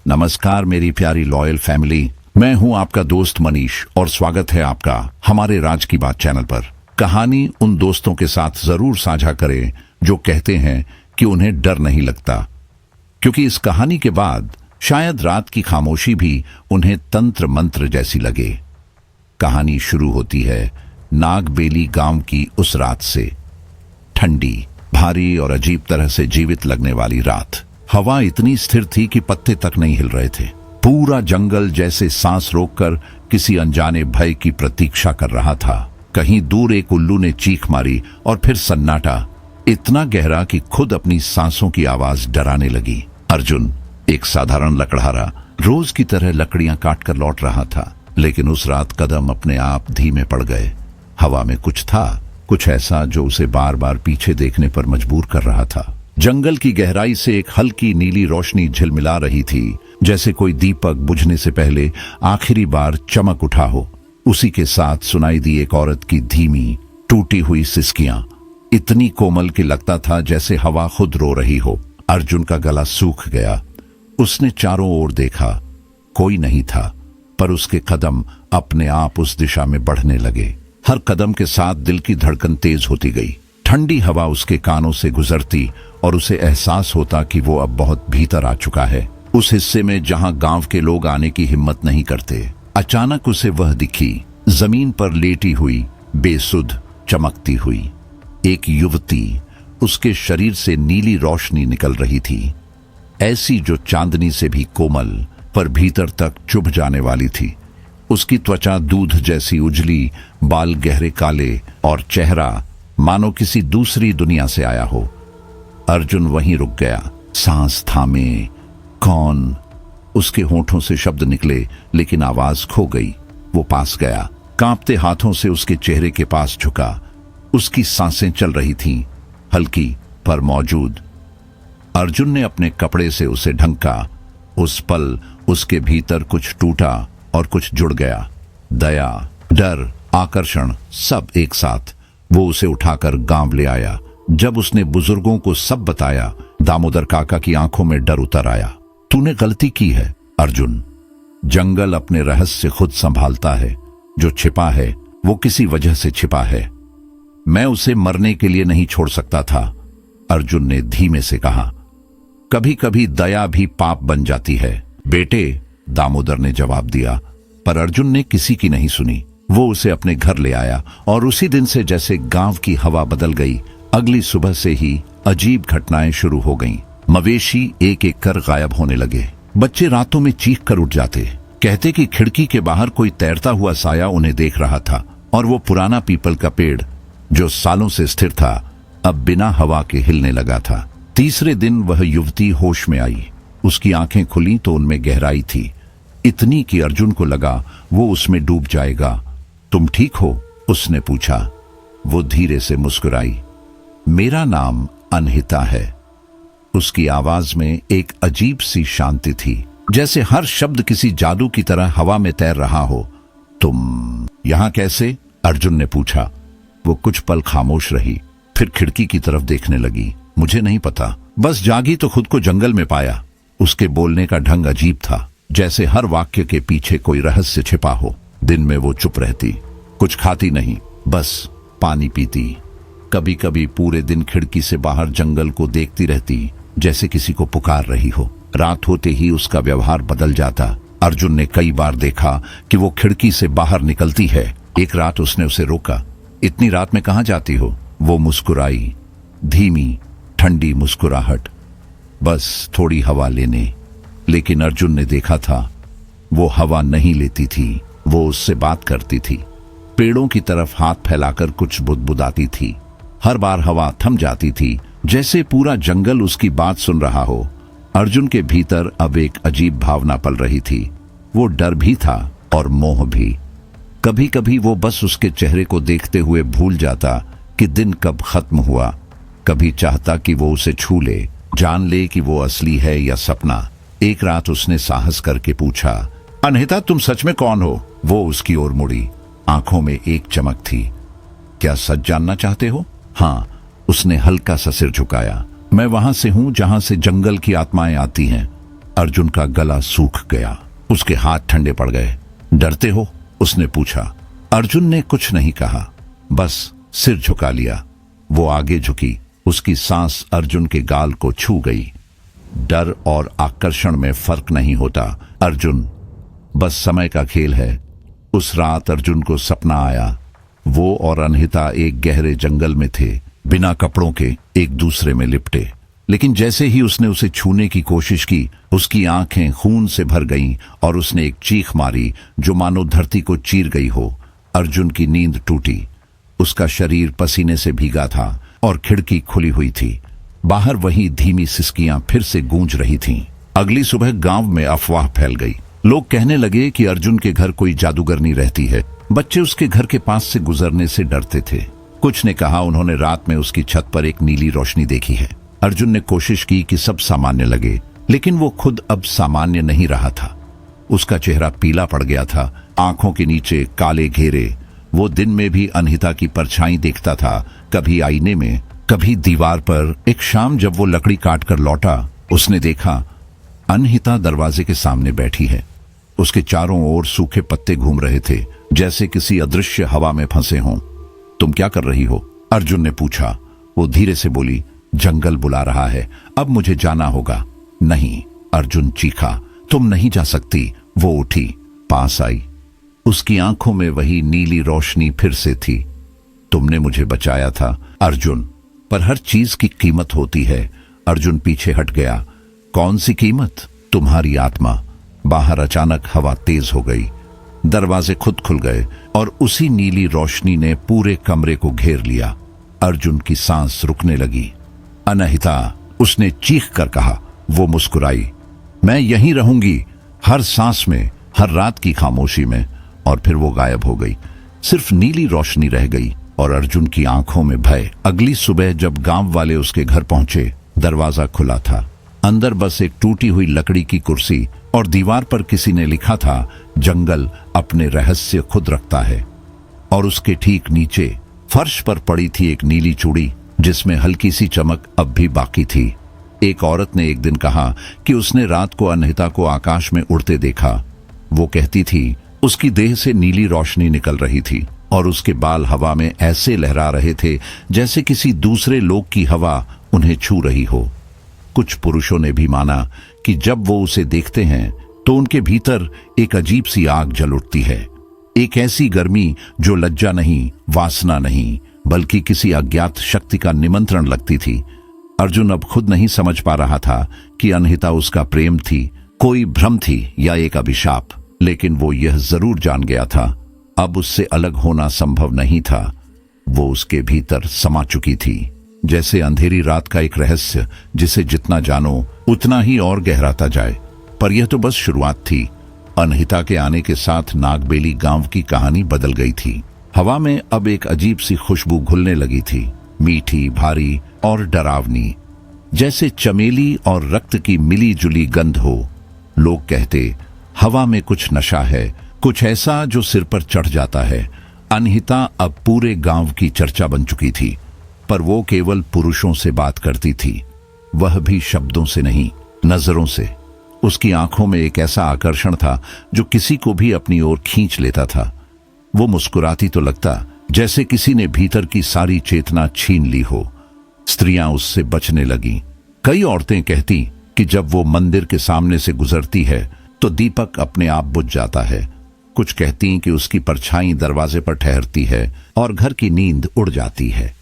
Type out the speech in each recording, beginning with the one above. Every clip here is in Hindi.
नमस्कार मेरी प्यारी लॉयल फैमिली, मैं हूं आपका दोस्त मनीष और स्वागत है आपका हमारे राज की बात चैनल पर। कहानी उन दोस्तों के साथ जरूर साझा करें जो कहते हैं कि उन्हें डर नहीं लगता, क्योंकि इस कहानी के बाद शायद रात की खामोशी भी उन्हें तंत्र मंत्र जैसी लगे। कहानी शुरू होती है नागबेली गांव की उस रात से। ठंडी, भारी और अजीब तरह से जीवित लगने वाली रात। हवा इतनी स्थिर थी कि पत्ते तक नहीं हिल रहे थे। पूरा जंगल जैसे सांस रोककर किसी अनजाने भय की प्रतीक्षा कर रहा था। कहीं दूर एक उल्लू ने चीख मारी और फिर सन्नाटा, इतना गहरा कि खुद अपनी सांसों की आवाज डराने लगी। अर्जुन, एक साधारण लकड़हारा, रोज की तरह लकड़ियां काटकर लौट रहा था, लेकिन उस रात कदम अपने आप धीमे पड़ गए। हवा में कुछ था, कुछ ऐसा जो उसे बार बार पीछे देखने पर मजबूर कर रहा था। जंगल की गहराई से एक हल्की नीली रोशनी झिलमिला रही थी, जैसे कोई दीपक बुझने से पहले आखिरी बार चमक उठा हो। उसी के साथ सुनाई दी एक औरत की धीमी टूटी हुई सिसकियां, इतनी कोमल कि लगता था जैसे हवा खुद रो रही हो। अर्जुन का गला सूख गया। उसने चारों ओर देखा, कोई नहीं था, पर उसके कदम अपने आप उस दिशा में बढ़ने लगे। हर कदम के साथ दिल की धड़कन तेज होती गई। ठंडी हवा उसके कानों से गुजरती और उसे एहसास होता कि वो अब बहुत भीतर आ चुका है, उस हिस्से में जहां गांव के लोग आने की हिम्मत नहीं करते। अचानक उसे वह दिखी, जमीन पर लेटी हुई, बेसुध चमकती हुई एक युवती। उसके शरीर से नीली रोशनी निकल रही थी, ऐसी जो चांदनी से भी कोमल, पर भीतर तक चुभ जाने वाली थी। उसकी त्वचा दूध जैसी उजली, बाल गहरे काले और चेहरा मानो किसी दूसरी दुनिया से आया हो। अर्जुन वहीं रुक गया, सांस थामे। कौन? उसके होठों से शब्द निकले, लेकिन आवाज खो गई। वो पास गया, कांपते हाथों से उसके चेहरे के पास झुका। उसकी सांसें चल रही थीं, हल्की पर मौजूद। अर्जुन ने अपने कपड़े से उसे ढंका। उस पल उसके भीतर कुछ टूटा और कुछ जुड़ गया। दया, डर, आकर्षण, सब एक साथ। वो उसे उठाकर गांव ले आया। जब उसने बुजुर्गों को सब बताया, दामोदर काका की आंखों में डर उतर आया। तूने गलती की है अर्जुन। जंगल अपने रहस्य खुद संभालता है। जो छिपा है वो किसी वजह से छिपा है। मैं उसे मरने के लिए नहीं छोड़ सकता था, अर्जुन ने धीमे से कहा। कभी कभी दया भी पाप बन जाती है बेटे, दामोदर ने जवाब दिया। पर अर्जुन ने किसी की नहीं सुनी। वो उसे अपने घर ले आया और उसी दिन से जैसे गांव की हवा बदल गई। अगली सुबह से ही अजीब घटनाएं शुरू हो गईं। मवेशी एक एक कर गायब होने लगे। बच्चे रातों में चीख कर उठ जाते, कहते कि खिड़की के बाहर कोई तैरता हुआ साया उन्हें देख रहा था। और वो पुराना पीपल का पेड़ जो सालों से स्थिर था, अब बिना हवा के हिलने लगा था। तीसरे दिन वह युवती होश में आई। उसकी आंखें खुली तो उनमें गहराई थी, इतनी कि अर्जुन को लगा वो उसमें डूब जाएगा। तुम ठीक हो? उसने पूछा। वो धीरे से मुस्कुराई। मेरा नाम अनहिता है। उसकी आवाज में एक अजीब सी शांति थी, जैसे हर शब्द किसी जादू की तरह हवा में तैर रहा हो। तुम यहां कैसे? अर्जुन ने पूछा। वो कुछ पल खामोश रही, फिर खिड़की की तरफ देखने लगी। मुझे नहीं पता, बस जागी तो खुद को जंगल में पाया। उसके बोलने का ढंग अजीब था, जैसे हर वाक्य के पीछे कोई रहस्य छिपा हो। दिन में वो चुप रहती, कुछ खाती नहीं, बस पानी पीती। कभी कभी पूरे दिन खिड़की से बाहर जंगल को देखती रहती, जैसे किसी को पुकार रही हो। रात होते ही उसका व्यवहार बदल जाता। अर्जुन ने कई बार देखा कि वो खिड़की से बाहर निकलती है। एक रात उसने उसे रोका। इतनी रात में कहां जाती हो? वो मुस्कुराई, धीमी ठंडी मुस्कुराहट, बस थोड़ी हवा लेने। लेकिन अर्जुन ने देखा था, वो हवा नहीं लेती थी, वो उससे बात करती थी। पेड़ों की तरफ हाथ फैलाकर कुछ बुदबुदाती थी। हर बार हवा थम जाती थी, जैसे पूरा जंगल उसकी बात सुन रहा हो। अर्जुन के भीतर अब एक अजीब भावना पल रही थी। वो डर भी था और मोह भी। कभी कभी वो बस उसके चेहरे को देखते हुए भूल जाता कि दिन कब खत्म हुआ। कभी चाहता कि वो उसे छू ले, जान ले कि वो असली है या सपना। एक रात उसने साहस करके पूछा, अनहिता तुम सच में कौन हो? वो उसकी ओर मुड़ी, आंखों में एक चमक थी। क्या सच जानना चाहते हो? हाँ, उसने हल्का सा सिर झुकाया। मैं वहां से हूं जहां से जंगल की आत्माएं आती हैं। अर्जुन का गला सूख गया, उसके हाथ ठंडे पड़ गए। डरते हो? उसने पूछा। अर्जुन ने कुछ नहीं कहा, बस सिर झुका लिया। वो आगे झुकी, उसकी सांस अर्जुन के गाल को छू गई। डर और आकर्षण में फर्क नहीं होता अर्जुन, बस समय का खेल है। उस रात अर्जुन को सपना आया। वो और अनहिता एक गहरे जंगल में थे, बिना कपड़ों के, एक दूसरे में लिपटे। लेकिन जैसे ही उसने उसे छूने की कोशिश की, उसकी आंखें खून से भर गईं और उसने एक चीख मारी जो मानो धरती को चीर गई हो। अर्जुन की नींद टूटी। उसका शरीर पसीने से भीगा था और खिड़की खुली हुई थी। बाहर वही धीमी सिसकियां फिर से गूंज रही थीं। अगली सुबह गांव में अफवाह फैल गई। लोग कहने लगे कि अर्जुन के घर कोई जादूगरनी रहती है। बच्चे उसके घर के पास से गुजरने से डरते थे। कुछ ने कहा उन्होंने रात में उसकी छत पर एक नीली रोशनी देखी है। अर्जुन ने कोशिश की कि सब सामान्य लगे, लेकिन वो खुद अब सामान्य नहीं रहा था। उसका चेहरा पीला पड़ गया था, आंखों के नीचे काले घेरे। वो दिन में भी अनहिता की परछाई देखता था, कभी आईने में, कभी दीवार पर। एक शाम जब वो लकड़ी काट कर लौटा, उसने देखा अनहिता दरवाजे के सामने बैठी है। उसके चारों ओर सूखे पत्ते घूम रहे थे, जैसे किसी अदृश्य हवा में फंसे हों। तुम क्या कर रही हो? अर्जुन ने पूछा। वो धीरे से बोली, जंगल बुला रहा है, अब मुझे जाना होगा। नहीं, अर्जुन चीखा, तुम नहीं जा सकती। वो उठी, पास आई। उसकी आंखों में वही नीली रोशनी फिर से थी। तुमने मुझे बचाया था अर्जुन, पर हर चीज की कीमत होती है। अर्जुन पीछे हट गया। कौन सी कीमत? तुम्हारी आत्मा। बाहर अचानक हवा तेज हो गई, दरवाजे खुद खुल गए और उसी नीली रोशनी ने पूरे कमरे को घेर लिया। अर्जुन की सांस रुकने लगी। अनहिता, उसने चीख कर कहा। वो मुस्कुराई। मैं यहीं रहूंगी, हर सांस में, हर रात की खामोशी में। और फिर वो गायब हो गई। सिर्फ नीली रोशनी रह गई और अर्जुन की आंखों में भय। अगली सुबह जब गांव वाले उसके घर पहुंचे, दरवाजा खुला था। अंदर बस एक टूटी हुई लकड़ी की कुर्सी और दीवार पर किसी ने लिखा था, जंगल अपने रहस्य खुद रखता है। और उसके ठीक नीचे फर्श पर पड़ी थी एक नीली चूड़ी, जिसमें हल्की सी चमक अब भी बाकी थी। एक औरत ने एक दिन कहा कि उसने रात को अनहिता को आकाश में उड़ते देखा। वो कहती थी उसकी देह से नीली रोशनी निकल रही थी और उसके बाल हवा में ऐसे लहरा रहे थे जैसे किसी दूसरे लोक की हवा उन्हें छू रही हो। कुछ पुरुषों ने भी माना कि जब वो उसे देखते हैं तो उनके भीतर एक अजीब सी आग जल उठती है, एक ऐसी गर्मी जो लज्जा नहीं, वासना नहीं, बल्कि किसी अज्ञात शक्ति का निमंत्रण लगती थी। अर्जुन अब खुद नहीं समझ पा रहा था कि अनहिता उसका प्रेम थी, कोई भ्रम थी या एक अभिशाप। लेकिन वो यह जरूर जान गया था, अब उससे अलग होना संभव नहीं था। वो उसके भीतर समा चुकी थी, जैसे अंधेरी रात का एक रहस्य जिसे जितना जानो उतना ही और गहराता जाए। पर यह तो बस शुरुआत थी। अनहिता के आने के साथ नागबेली गांव की कहानी बदल गई थी। हवा में अब एक अजीब सी खुशबू घुलने लगी थी, मीठी, भारी और डरावनी, जैसे चमेली और रक्त की मिली जुली गंध हो। लोग कहते हवा में कुछ नशा है, कुछ ऐसा जो सिर पर चढ़ जाता है। अनहिता अब पूरे गांव की चर्चा बन चुकी थी, पर वो केवल पुरुषों से बात करती थी, वह भी शब्दों से नहीं, नजरों से। उसकी आंखों में एक ऐसा आकर्षण था जो किसी को भी अपनी ओर खींच लेता था। वो मुस्कुराती तो लगता जैसे किसी ने भीतर की सारी चेतना छीन ली हो। स्त्रियां उससे बचने लगीं। कई औरतें कहती कि जब वो मंदिर के सामने से गुजरती है तो दीपक अपने आप बुझ जाता है। कुछ कहती कि उसकी परछाई दरवाजे पर ठहरती है और घर की नींद उड़ जाती है।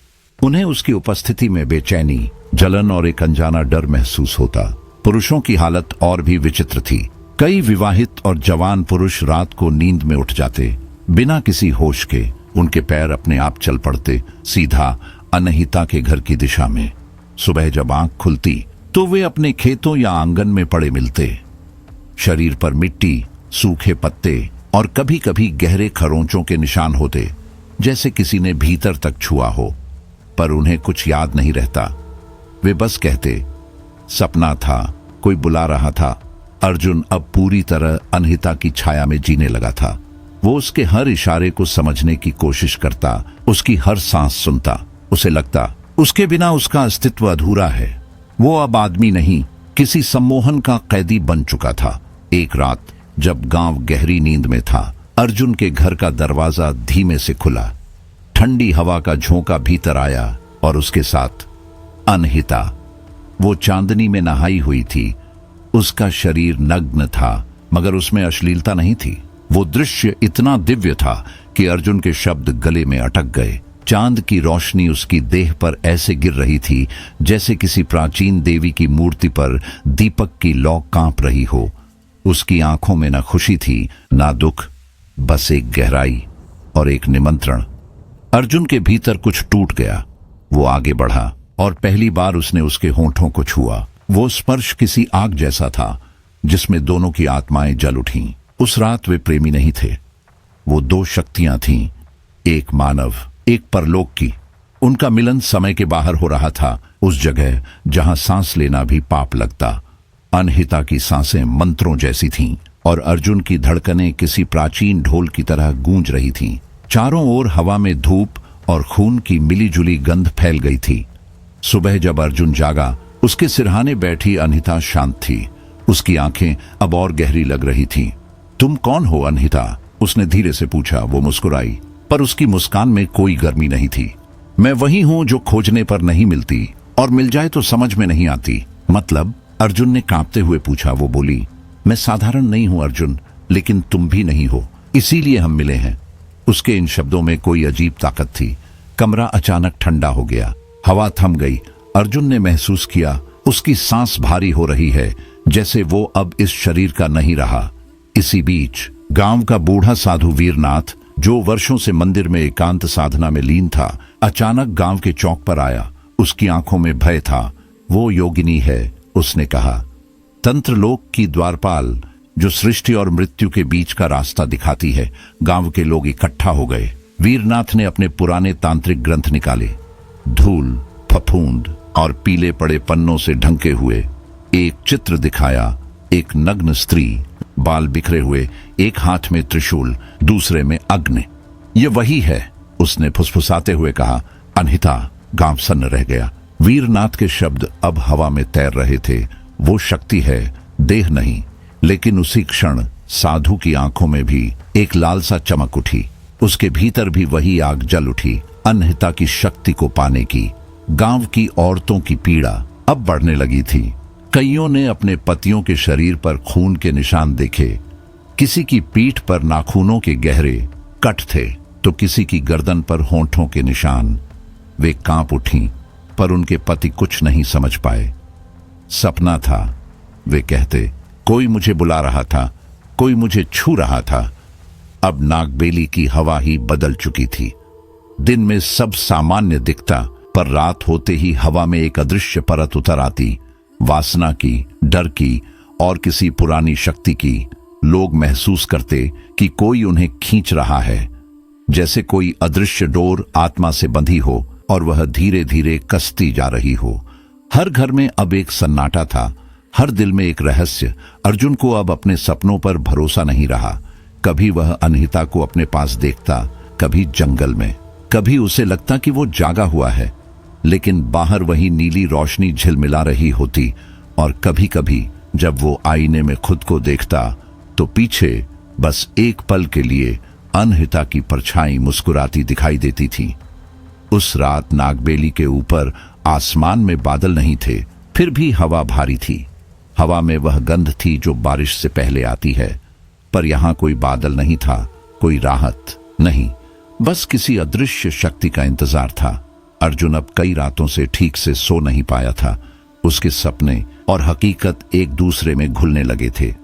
उन्हें उसकी उपस्थिति में बेचैनी, जलन और एक अनजाना डर महसूस होता। पुरुषों की हालत और भी विचित्र थी। कई विवाहित और जवान पुरुष रात को नींद में उठ जाते, बिना किसी होश के। उनके पैर अपने आप चल पड़ते, सीधा अनहिता के घर की दिशा में। सुबह जब आंख खुलती तो वे अपने खेतों या आंगन में पड़े मिलते। शरीर पर मिट्टी, सूखे पत्ते और कभी कभी गहरे खरोंचों के निशान होते, जैसे किसी ने भीतर तक छुआ हो। पर उन्हें कुछ याद नहीं रहता। वे बस कहते, सपना था, कोई बुला रहा था। अर्जुन अब पूरी तरह अनहिता की छाया में जीने लगा था। वो उसके हर इशारे को समझने की कोशिश करता, उसकी हर सांस सुनता। उसे लगता उसके बिना उसका अस्तित्व अधूरा है। वो अब आदमी नहीं, किसी सम्मोहन का कैदी बन चुका था। एक रात जब गांव गहरी नींद में था, अर्जुन के घर का दरवाजा धीमे से खुला। ठंडी हवा का झोंका भीतर आया और उसके साथ अनहिता। वो चांदनी में नहाई हुई थी। उसका शरीर नग्न था, मगर उसमें अश्लीलता नहीं थी। वो दृश्य इतना दिव्य था कि अर्जुन के शब्द गले में अटक गए। चांद की रोशनी उसकी देह पर ऐसे गिर रही थी जैसे किसी प्राचीन देवी की मूर्ति पर दीपक की लौ कांप रही हो। उसकी आंखों में न खुशी थी ना दुख, बस एक गहराई और एक निमंत्रण। अर्जुन के भीतर कुछ टूट गया। वो आगे बढ़ा और पहली बार उसने उसके होंठों को छुआ। वो स्पर्श किसी आग जैसा था जिसमें दोनों की आत्माएं जल उठीं। उस रात वे प्रेमी नहीं थे, वो दो शक्तियां थीं, एक मानव, एक परलोक की। उनका मिलन समय के बाहर हो रहा था, उस जगह जहां सांस लेना भी पाप लगता। अनहिता की सांसें मंत्रों जैसी थीं और अर्जुन की धड़कनें किसी प्राचीन ढोल की तरह गूंज रही थीं। चारों ओर हवा में धूप और खून की मिलीजुली गंध फैल गई थी। सुबह जब अर्जुन जागा, उसके सिरहाने बैठी अनहिता शांत थी। उसकी आंखें अब और गहरी लग रही थीं। तुम कौन हो अनहिता? उसने धीरे से पूछा। वो मुस्कुराई, पर उसकी मुस्कान में कोई गर्मी नहीं थी। मैं वही हूं जो खोजने पर नहीं मिलती और मिल जाए तो समझ में नहीं आती। मतलब? अर्जुन ने कांपते हुए पूछा। वो बोली, मैं साधारण नहीं हूं अर्जुन, लेकिन तुम भी नहीं हो, इसीलिए हम मिले हैं। उसके इन शब्दों में कोई अजीब ताकत थी। कमरा अचानक ठंडा हो गया, हवा थम गई। अर्जुन ने महसूस किया उसकी सांस भारी हो रही है, जैसे वो अब इस शरीर का नहीं रहा। इसी बीच गांव का बूढ़ा साधु वीरनाथ, जो वर्षों से मंदिर में एकांत साधना में लीन था, अचानक गांव के चौक पर आया। उसकी आंखों में भय था। वो योगिनी है, उसने कहा, तंत्रलोक की द्वारपाल, जो सृष्टि और मृत्यु के बीच का रास्ता दिखाती है। गांव के लोग इकट्ठा हो गए। वीरनाथ ने अपने पुराने तांत्रिक ग्रंथ निकाले। धूल, फफूंद और पीले पड़े पन्नों से ढंके हुए एक चित्र दिखाया। एक नग्न स्त्री, बाल बिखरे हुए, एक हाथ में त्रिशूल, दूसरे में अग्नि। ये वही है, उसने फुसफुसाते हुए कहा। अनहिता। गांव सन्न रह गया। वीरनाथ के शब्द अब हवा में तैर रहे थे। वो शक्ति है, देह नहीं। लेकिन उसी क्षण साधु की आंखों में भी एक लालसा चमक उठी। उसके भीतर भी वही आग जल उठी, अनहिता की शक्ति को पाने की। गांव की औरतों की पीड़ा अब बढ़ने लगी थी। कईयों ने अपने पतियों के शरीर पर खून के निशान देखे। किसी की पीठ पर नाखूनों के गहरे कट थे, तो किसी की गर्दन पर होंठों के निशान। वे कांप उठीं, पर उनके पति कुछ नहीं समझ पाए। सपना था, वे कहते। कोई मुझे बुला रहा था, कोई मुझे छू रहा था। अब नागबेली की हवा ही बदल चुकी थी। दिन में सब सामान्य दिखता, पर रात होते ही हवा में एक अदृश्य परत उतर आती, वासना की, डर की और किसी पुरानी शक्ति की। लोग महसूस करते कि कोई उन्हें खींच रहा है, जैसे कोई अदृश्य डोर आत्मा से बंधी हो और वह धीरे धीरे कसती जा रही हो। हर घर में अब एक सन्नाटा था, हर दिल में एक रहस्य। अर्जुन को अब अपने सपनों पर भरोसा नहीं रहा। कभी वह अनहिता को अपने पास देखता, कभी जंगल में, कभी उसे लगता कि वो जागा हुआ है, लेकिन बाहर वही नीली रोशनी झिलमिला रही होती। और कभी कभी जब वो आईने में खुद को देखता, तो पीछे बस एक पल के लिए अनहिता की परछाई मुस्कुराती दिखाई देती थी। उस रात नागबेली के ऊपर आसमान में बादल नहीं थे, फिर भी हवा भारी थी। हवा में वह गंध थी जो बारिश से पहले आती है, पर यहां कोई बादल नहीं था, कोई राहत नहीं, बस किसी अदृश्य शक्ति का इंतजार था। अर्जुन अब कई रातों से ठीक से सो नहीं पाया था। उसके सपने और हकीकत एक दूसरे में घुलने लगे थे।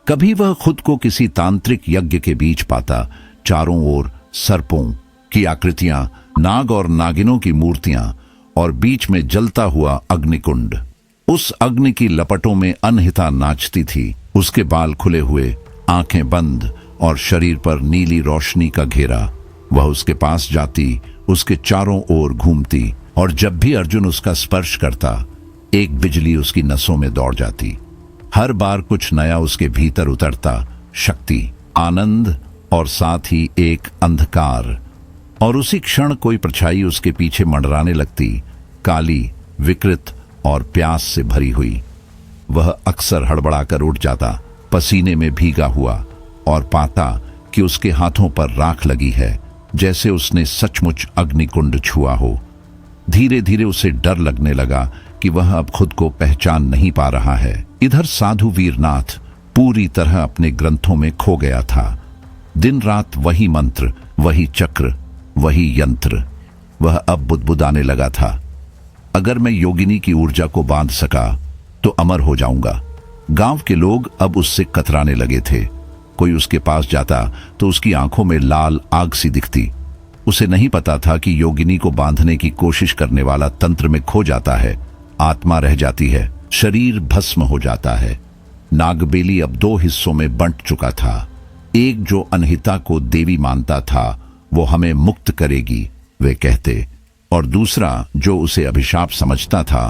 कभी वह खुद को किसी तांत्रिक यज्ञ के बीच पाता, चारों ओर सर्पों की आकृतियां, नाग और नागिनों की मूर्तियां और बीच में जलता हुआ अग्निकुंड। उस अग्नि की लपटों में अनहिता नाचती थी, उसके बाल खुले हुए, आंखें बंद और शरीर पर नीली रोशनी का घेरा। वह उसके पास जाती, उसके चारों ओर घूमती, और जब भी अर्जुन उसका स्पर्श करता, एक बिजली उसकी नसों में दौड़ जाती। हर बार कुछ नया उसके भीतर उतरता, शक्ति, आनंद और साथ ही एक अंधकार। और उसी क्षण कोई परछाई उसके पीछे मंडराने लगती, काली, विकृत और प्यास से भरी हुई। वह अक्सर हड़बड़ाकर उठ जाता, पसीने में भीगा हुआ, और पाता कि उसके हाथों पर राख लगी है, जैसे उसने सचमुच अग्निकुंड छुआ हो। धीरे धीरे उसे डर लगने लगा कि वह अब खुद को पहचान नहीं पा रहा है। इधर साधु वीरनाथ पूरी तरह अपने ग्रंथों में खो गया था। दिन रात वही मंत्र, वही चक्र, वही यंत्र। वह अब बुदबुदाने लगा था, अगर मैं योगिनी की ऊर्जा को बांध सका तो अमर हो जाऊंगा। गांव के लोग अब उससे कतराने लगे थे। कोई उसके पास जाता तो उसकी आंखों में लाल आग सी दिखती। उसे नहीं पता था कि योगिनी को बांधने की कोशिश करने वाला तंत्र में खो जाता है, आत्मा रह जाती है, शरीर भस्म हो जाता है। नागबेली अब दो हिस्सों में बंट चुका था। एक जो अनहिता को देवी मानता था, वो हमें मुक्त करेगी, वे कहते, और दूसरा जो उसे अभिशाप समझता था,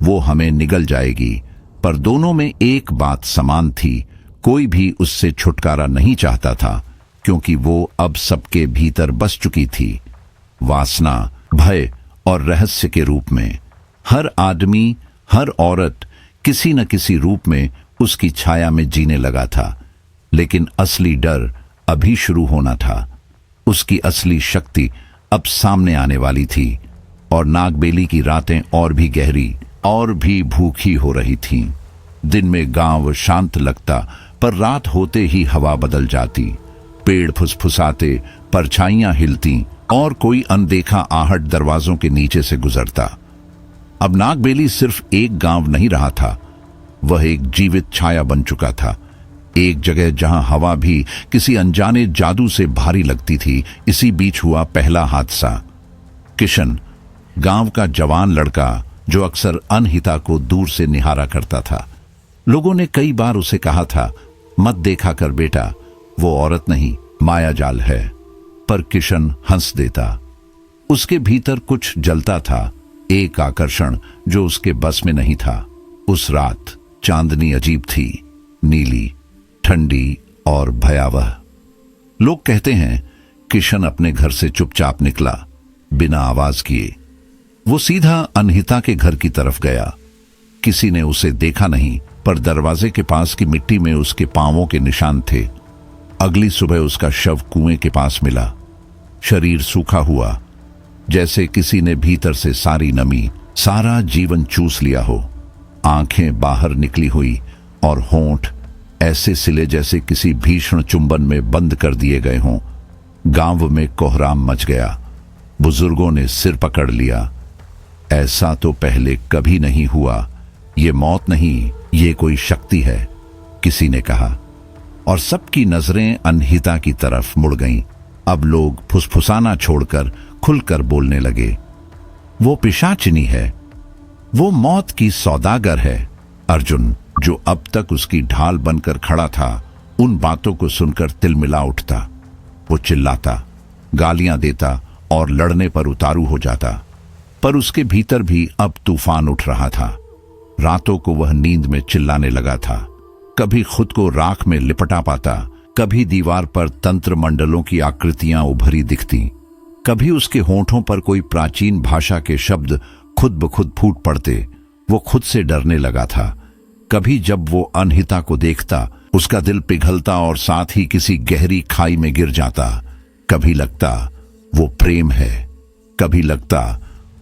वो हमें निगल जाएगी। पर दोनों में एक बात समान थी, कोई भी उससे छुटकारा नहीं चाहता था, क्योंकि वो अब सबके भीतर बस चुकी थी, वासना, भय और रहस्य के रूप में। हर आदमी, हर औरत किसी न किसी रूप में उसकी छाया में जीने लगा था। लेकिन असली डर अभी शुरू होना था। उसकी असली शक्ति अब सामने आने वाली थी, और नागबेली की रातें और भी गहरी और भी भूखी हो रही थीं। दिन में गांव शांत लगता, पर रात होते ही हवा बदल जाती। पेड़ फुसफुसाते, परछाइयां हिलती, और कोई अनदेखा आहट दरवाजों के नीचे से गुजरता। अब नागबेली सिर्फ एक गांव नहीं रहा था, वह एक जीवित छाया बन चुका था। एक जगह जहां हवा भी किसी अनजाने जादू से भारी लगती थी। इसी बीच हुआ पहला हादसा। किशन, गांव का जवान लड़का जो अक्सर अनहिता को दूर से निहारा करता था। लोगों ने कई बार उसे कहा था, मत देखा कर बेटा, वो औरत नहीं, मायाजाल है। पर किशन हंस देता। उसके भीतर कुछ जलता था, एक आकर्षण जो उसके बस में नहीं था। उस रात चांदनी अजीब थी, नीली, ठंडी और भयावह। लोग कहते हैं किशन अपने घर से चुपचाप निकला, बिना आवाज किए। वो सीधा अनहिता के घर की तरफ गया। किसी ने उसे देखा नहीं, पर दरवाजे के पास की मिट्टी में उसके पांवों के निशान थे। अगली सुबह उसका शव कुएं के पास मिला, शरीर सूखा हुआ, जैसे किसी ने भीतर से सारी नमी, सारा जीवन चूस लिया हो। आंखें बाहर निकली हुई और होंठ ऐसे सिले जैसे किसी भीषण चुंबन में बंद कर दिए गए हों। गांव में कोहराम मच गया। बुजुर्गों ने सिर पकड़ लिया। ऐसा तो पहले कभी नहीं हुआ, ये मौत नहीं, ये कोई शक्ति है, किसी ने कहा। और सबकी नजरें अनहिता की तरफ मुड़ गईं। अब लोग फुसफुसाना छोड़कर खुलकर बोलने लगे, वो पिशाचिनी है, वो मौत की सौदागर है। अर्जुन, जो अब तक उसकी ढाल बनकर खड़ा था, उन बातों को सुनकर तिलमिला उठता। वो चिल्लाता, गालियां देता और लड़ने पर उतारू हो जाता। पर उसके भीतर भी अब तूफान उठ रहा था। रातों को वह नींद में चिल्लाने लगा था। कभी खुद को राख में लिपटा पाता, कभी दीवार पर तंत्र मंडलों की आकृतियां उभरी दिखती, कभी उसके होंठों पर कोई प्राचीन भाषा के शब्द खुद ब खुद फूट पड़ते। वो खुद से डरने लगा था। कभी जब वो अनहिता को देखता, उसका दिल पिघलता और साथ ही किसी गहरी खाई में गिर जाता। कभी लगता वो प्रेम है, कभी लगता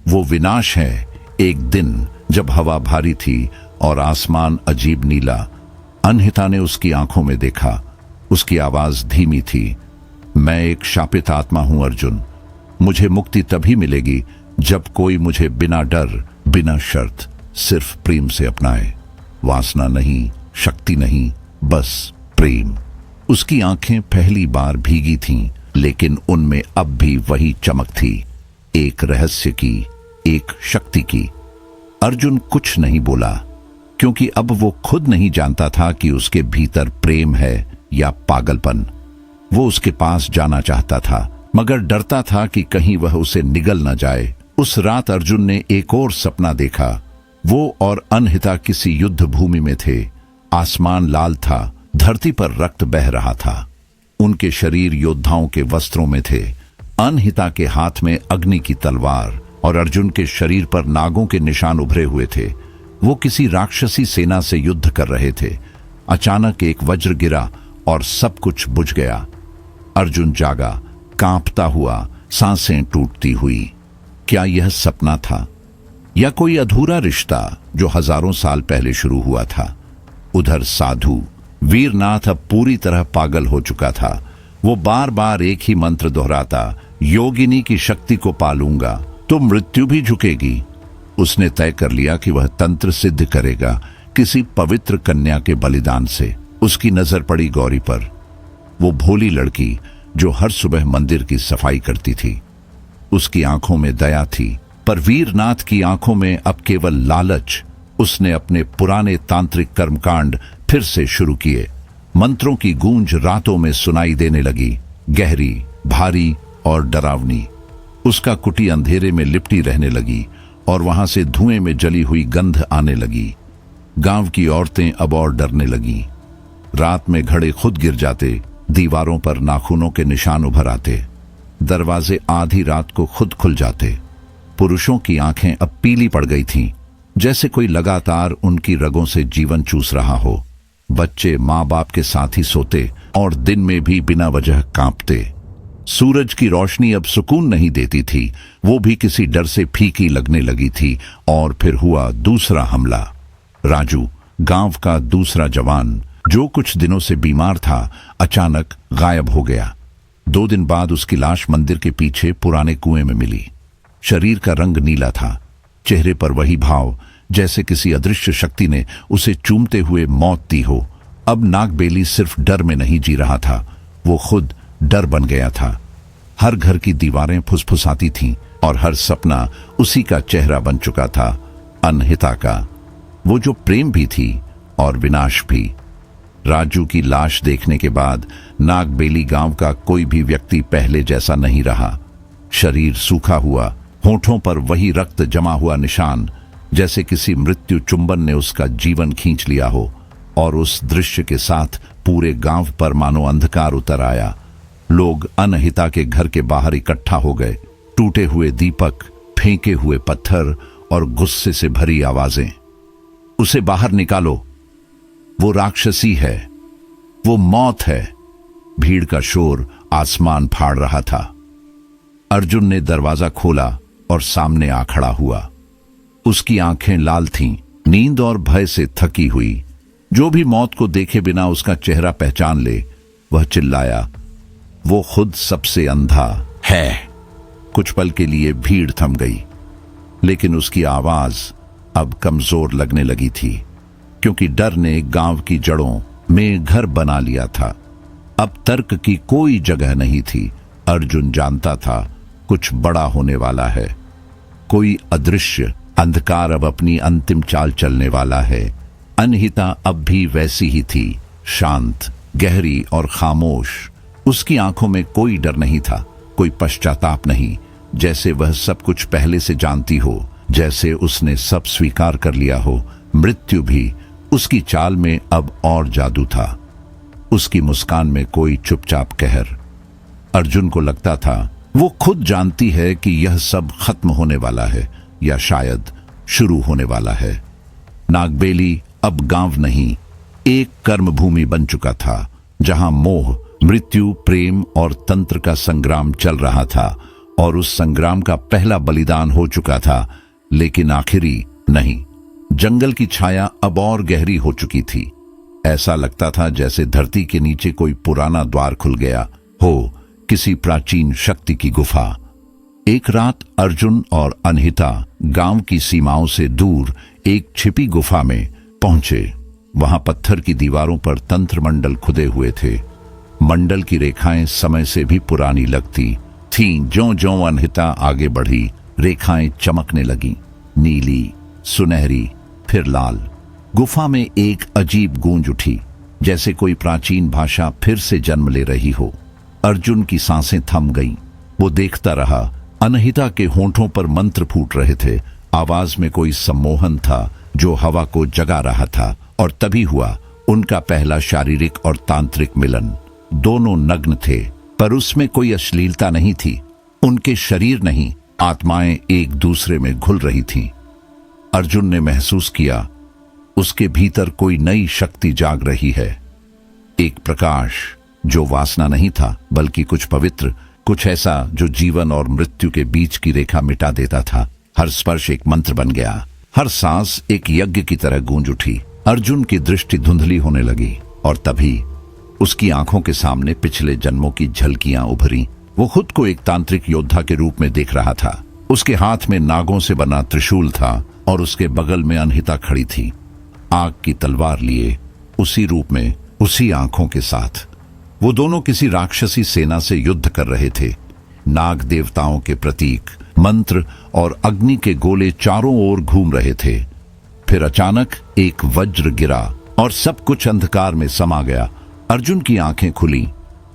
वो विनाश है। एक दिन जब हवा भारी थी और आसमान अजीब नीला, अनहिता ने उसकी आंखों में देखा। उसकी आवाज धीमी थी, मैं एक शापित आत्मा हूं अर्जुन। मुझे मुक्ति तभी मिलेगी जब कोई मुझे बिना डर, बिना शर्त, सिर्फ प्रेम से अपनाए। वासना नहीं, शक्ति नहीं, बस प्रेम। उसकी आंखें पहली बार भीगी थीं, लेकिन उनमें अब भी वही चमक थी, एक रहस्य की, एक शक्ति की। अर्जुन कुछ नहीं बोला, क्योंकि अब वो खुद नहीं जानता था कि उसके भीतर प्रेम है या पागलपन। वो उसके पास जाना चाहता था, मगर डरता था कि कहीं वह उसे निगल न जाए। उस रात अर्जुन ने एक और सपना देखा। वो और अनहिता किसी युद्ध भूमि में थे। आसमान लाल था, धरती पर रक्त बह रहा था। उनके शरीर योद्धाओं के वस्त्रों में थे। अनहिता के हाथ में अग्नि की तलवार और अर्जुन के शरीर पर नागों के निशान उभरे हुए थे। वो किसी राक्षसी सेना से युद्ध कर रहे थे। अचानक एक वज्र गिरा और सब कुछ बुझ गया। अर्जुन जागा, कांपता हुआ, सांसें टूटती हुई। क्या यह सपना था या कोई अधूरा रिश्ता जो हजारों साल पहले शुरू हुआ था? उधर साधु वीरनाथ अब पूरी तरह पागल हो चुका था। वो बार बार एक ही मंत्र दोहराता, योगिनी की शक्ति को पालूंगा तो मृत्यु भी झुकेगी। उसने तय कर लिया कि वह तंत्र सिद्ध करेगा किसी पवित्र कन्या के बलिदान से। उसकी नजर पड़ी गौरी पर, वो भोली लड़की जो हर सुबह मंदिर की सफाई करती थी। उसकी आंखों में दया थी, पर वीरनाथ की आंखों में अब केवल लालच। उसने अपने पुराने तांत्रिक कर्मकांड फिर से शुरू किए। मंत्रों की गूंज रातों में सुनाई देने लगी, गहरी, भारी और डरावनी। उसका कुटी अंधेरे में लिपटी रहने लगी और वहां से धुएं में जली हुई गंध आने लगी। गांव की औरतें अब और डरने लगीं। रात में घड़े खुद गिर जाते, दीवारों पर नाखूनों के निशान उभर आते, दरवाजे आधी रात को खुद खुल जाते। पुरुषों की आंखें अब पीली पड़ गई थीं, जैसे कोई लगातार उनकी रगों से जीवन चूस रहा हो। बच्चे माँ बाप के साथ ही सोते और दिन में भी बिना वजह कांपते। सूरज की रोशनी अब सुकून नहीं देती थी, वो भी किसी डर से फीकी लगने लगी थी। और फिर हुआ दूसरा हमला। राजू, गांव का दूसरा जवान जो कुछ दिनों से बीमार था, अचानक गायब हो गया। 2 दिन बाद उसकी लाश मंदिर के पीछे पुराने कुएं में मिली। शरीर का रंग नीला था, चेहरे पर वही भाव जैसे किसी अदृश्य शक्ति ने उसे चूमते हुए मौत दी हो। अब नागबेली सिर्फ डर में नहीं जी रहा था, वो खुद डर बन गया था। हर घर की दीवारें फुसफुसाती थीं और हर सपना उसी का चेहरा बन चुका था, अनहिता का, वो जो प्रेम भी थी और विनाश भी। राजू की लाश देखने के बाद नागबेली गांव का कोई भी व्यक्ति पहले जैसा नहीं रहा। शरीर सूखा हुआ, होठों पर वही रक्त जमा हुआ निशान, जैसे किसी मृत्यु चुंबन ने उसका जीवन खींच लिया हो। और उस दृश्य के साथ पूरे गांव पर मानो अंधकार उतर आया। लोग अनहिता के घर के बाहर इकट्ठा हो गए। टूटे हुए दीपक, फेंके हुए पत्थर और गुस्से से भरी आवाजें, उसे बाहर निकालो, वो राक्षसी है, वो मौत है। भीड़ का शोर आसमान फाड़ रहा था। अर्जुन ने दरवाजा खोला और सामने आ खड़ा हुआ। उसकी आंखें लाल थीं, नींद और भय से थकी हुई। जो भी मौत को देखे बिना उसका चेहरा पहचान ले, वह चिल्लाया, वो खुद सबसे अंधा है। कुछ पल के लिए भीड़ थम गई, लेकिन उसकी आवाज अब कमजोर लगने लगी थी, क्योंकि डर ने गांव की जड़ों में घर बना लिया था। अब तर्क की कोई जगह नहीं थी। अर्जुन जानता था कुछ बड़ा होने वाला है। कोई अदृश्य अंधकार अब अपनी अंतिम चाल चलने वाला है। अनहिता अब भी वैसी ही थी, शांत, गहरी और खामोश। उसकी आंखों में कोई डर नहीं था, कोई पश्चाताप नहीं, जैसे वह सब कुछ पहले से जानती हो, जैसे उसने सब स्वीकार कर लिया हो। मृत्यु भी उसकी चाल में अब और जादू था, उसकी मुस्कान में कोई चुपचाप कहर। अर्जुन को लगता था वो खुद जानती है कि यह सब खत्म होने वाला है, या शायद शुरू होने वाला है। नागबेली अब गांव नहीं, एक कर्म भूमि बन चुका था, जहां मोह, मृत्यु, प्रेम और तंत्र का संग्राम चल रहा था। और उस संग्राम का पहला बलिदान हो चुका था, लेकिन आखिरी नहीं। जंगल की छाया अब और गहरी हो चुकी थी। ऐसा लगता था जैसे धरती के नीचे कोई पुराना द्वार खुल गया हो, किसी प्राचीन शक्ति की गुफा। एक रात अर्जुन और अनहिता गांव की सीमाओं से दूर एक छिपी गुफा में पहुंचे। वहां पत्थर की दीवारों पर तंत्र मंडल खुदे हुए थे। मंडल की रेखाएं समय से भी पुरानी लगती थीं। ज्यों-ज्यों अनहिता आगे बढ़ी, रेखाएं चमकने लगीं, नीली, सुनहरी, फिर लाल। गुफा में एक अजीब गूंज उठी, जैसे कोई प्राचीन भाषा फिर से जन्म ले रही हो। अर्जुन की सांसें थम गईं। वो देखता रहा। अनहिता के होंठों पर मंत्र फूट रहे थे। आवाज में कोई सम्मोहन था जो हवा को जगा रहा था। और तभी हुआ उनका पहला शारीरिक और तांत्रिक मिलन। दोनों नग्न थे, पर उसमें कोई अश्लीलता नहीं थी। उनके शरीर नहीं, आत्माएं एक दूसरे में घुल रही थीं। अर्जुन ने महसूस किया उसके भीतर कोई नई शक्ति जाग रही है। एक प्रकाश जो वासना नहीं था बल्कि कुछ पवित्र, कुछ ऐसा जो जीवन और मृत्यु के बीच की रेखा मिटा देता था। हर स्पर्श एक मंत्र बन गया, हर सांस एक यज्ञ की तरह गूंज उठी। अर्जुन की दृष्टि धुंधली होने लगी और तभी उसकी आंखों के सामने पिछले जन्मों की झलकियां उभरी। वो खुद को एक तांत्रिक योद्धा के रूप में देख रहा था। उसके हाथ में नागों से बना त्रिशूल था और उसके बगल में अनहिता खड़ी थी, आग की तलवार लिए, उसी रूप में, उसी आंखों के साथ। वो दोनों किसी राक्षसी सेना से युद्ध कर रहे थे। नाग देवताओं के प्रतीक, मंत्र और अग्नि के गोले चारों ओर घूम रहे थे। फिर अचानक एक वज्र गिरा और सब कुछ अंधकार में समा गया। अर्जुन की आंखें खुली।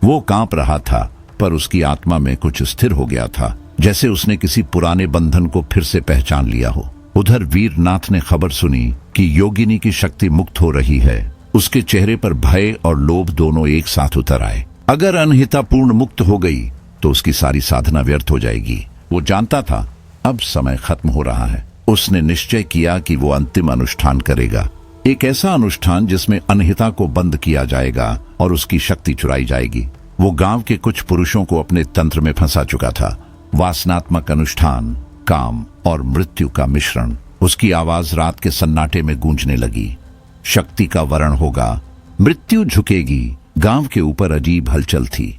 वो कांप रहा था, पर उसकी आत्मा में कुछ स्थिर हो गया था, जैसे उसने किसी पुराने बंधन को फिर से पहचान लिया हो। उधर वीरनाथ ने खबर सुनी कि योगिनी की शक्ति मुक्त हो रही है। उसके चेहरे पर भय और लोभ दोनों एक साथ उतर आए। अगर अनहिता पूर्ण मुक्त हो गई तो उसकी सारी साधना व्यर्थ हो जाएगी। वो जानता था अब समय खत्म हो रहा है। उसने निश्चय किया कि वो अंतिम अनुष्ठान करेगा, एक ऐसा अनुष्ठान जिसमें अनहिता को बंद किया जाएगा और उसकी शक्ति चुराई जाएगी। वो गांव के कुछ पुरुषों को अपने तंत्र में फंसा चुका था। वासनात्मक अनुष्ठान, काम और मृत्यु का मिश्रण। उसकी आवाज रात के सन्नाटे में गूंजने लगी। शक्ति का वरण होगा, मृत्यु झुकेगी। गांव के ऊपर अजीब हलचल थी।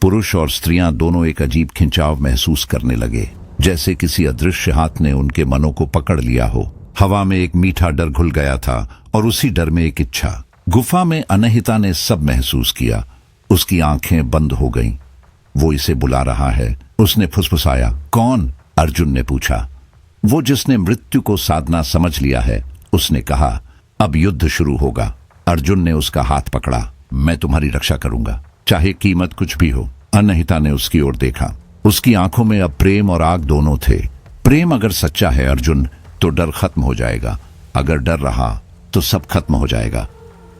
पुरुष और स्त्रियां दोनों एक अजीब खिंचाव महसूस करने लगे, जैसे किसी अदृश्य हाथ ने उनके मनों को पकड़ लिया हो। हवा में एक मीठा डर घुल गया था और उसी डर में एक इच्छा। गुफा में अनहिता ने सब महसूस किया। उसकी आंखें बंद हो गईं। वो इसे बुला रहा है, उसने फुसफुसाया। कौन? अर्जुन ने पूछा। वो जिसने मृत्यु को साधना समझ लिया है, उसने कहा। अब युद्ध शुरू होगा। अर्जुन ने उसका हाथ पकड़ा। मैं तुम्हारी रक्षा करूंगा, चाहे कीमत कुछ भी हो। अनहिता ने उसकी ओर देखा। उसकी आंखों में अब प्रेम और आग दोनों थे। प्रेम अगर सच्चा है अर्जुन, तो डर खत्म हो जाएगा। अगर डर रहा तो सब खत्म हो जाएगा।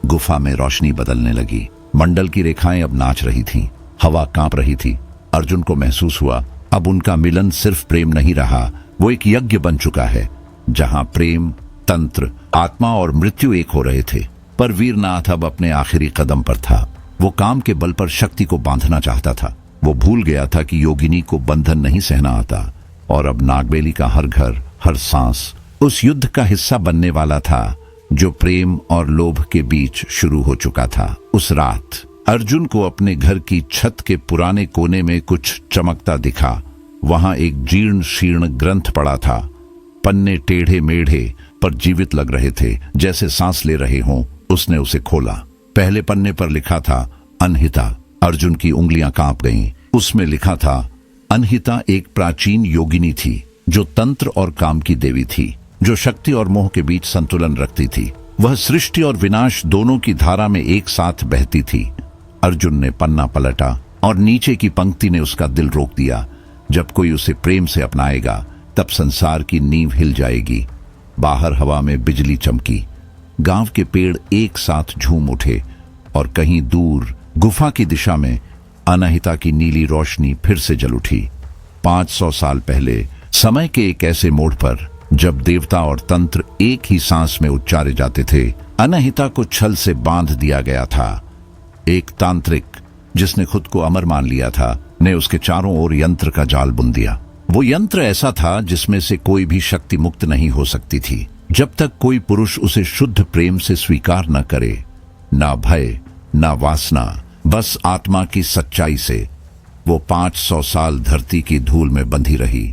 गुफा में रोशनी बदलने लगी। मंडल की रेखाएं अब नाच रही थीं। हवा कांप रही थी। अर्जुन को महसूस हुआ अब उनका मिलन सिर्फ प्रेम नहीं रहा, वो एक यज्ञ बन चुका है, जहां प्रेम, तंत्र, आत्मा और मृत्यु एक हो रहे थे। पर वीरनाथ अब अपने आखिरी कदम पर था। वो काम के बल पर शक्ति को बांधना चाहता था। वो भूल गया था कि योगिनी को बंधन नहीं सहना आता और अब नागबेली का हर घर, हर सांस उस युद्ध का हिस्सा बनने वाला था जो प्रेम और लोभ के बीच शुरू हो चुका था। उस रात अर्जुन को अपने घर की छत के पुराने कोने में कुछ चमकता दिखा। वहां एक जीर्ण शीर्ण ग्रंथ पड़ा था। पन्ने टेढ़े मेढ़े पर जीवित लग रहे थे, जैसे सांस ले रहे हों। उसने उसे खोला। पहले पन्ने पर लिखा था अनहिता। अर्जुन की उंगलियां कांप गईं। उसमें लिखा था अनहिता एक प्राचीन योगिनी थी जो तंत्र और काम की देवी थी, जो शक्ति और मोह के बीच संतुलन रखती थी। वह सृष्टि और विनाश दोनों की धारा में एक साथ बहती थी। अर्जुन ने पन्ना पलटा और नीचे की पंक्ति ने उसका दिल रोक दिया। जब कोई उसे प्रेम से अपनाएगा तब संसार की नींव हिल जाएगी। बाहर हवा में बिजली चमकी। गांव के पेड़ एक साथ झूम उठे और कहीं दूर गुफा की दिशा में अनहिता की नीली रोशनी फिर से जल उठी। 500 साल पहले समय के एक ऐसे मोड़ पर जब देवता और तंत्र एक ही सांस में उच्चारे जाते थे, अनहिता को छल से बांध दिया गया था। एक तांत्रिक जिसने खुद को अमर मान लिया था ने उसके चारों ओर यंत्र का जाल बुन दिया। वो यंत्र ऐसा था जिसमें से कोई भी शक्ति मुक्त नहीं हो सकती थी जब तक कोई पुरुष उसे शुद्ध प्रेम से स्वीकार न करे। ना भय, ना वासना, बस आत्मा की सच्चाई से। वो 500 साल धरती की धूल में बंधी रही।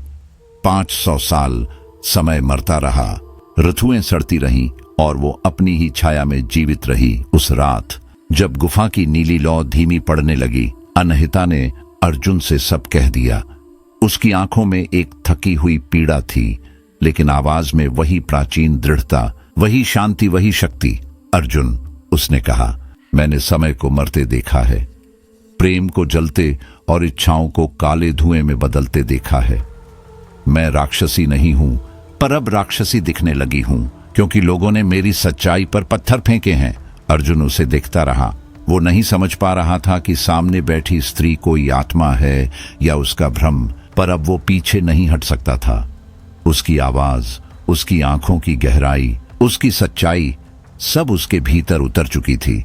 500 साल समय मरता रहा, ऋतुएं सड़ती रहीं और वो अपनी ही छाया में जीवित रही। उस रात जब गुफा की नीली लौ धीमी पड़ने लगी, अनहिता ने अर्जुन से सब कह दिया। उसकी आंखों में एक थकी हुई पीड़ा थी, लेकिन आवाज में वही प्राचीन दृढ़ता, वही शांति, वही शक्ति। अर्जुन, उसने कहा, मैंने समय को मरते देखा है, प्रेम को जलते और इच्छाओं को काले धुएं में बदलते देखा है। मैं राक्षसी नहीं हूं, पर अब राक्षसी दिखने लगी हूं क्योंकि लोगों ने मेरी सच्चाई पर पत्थर फेंके हैं। अर्जुन उसे देखता रहा। वो नहीं समझ पा रहा था कि सामने बैठी स्त्री कोई आत्मा है या उसका भ्रम, पर अब वो पीछे नहीं हट सकता था। उसकी आवाज, उसकी आंखों की गहराई, उसकी सच्चाई सब उसके भीतर उतर चुकी थी।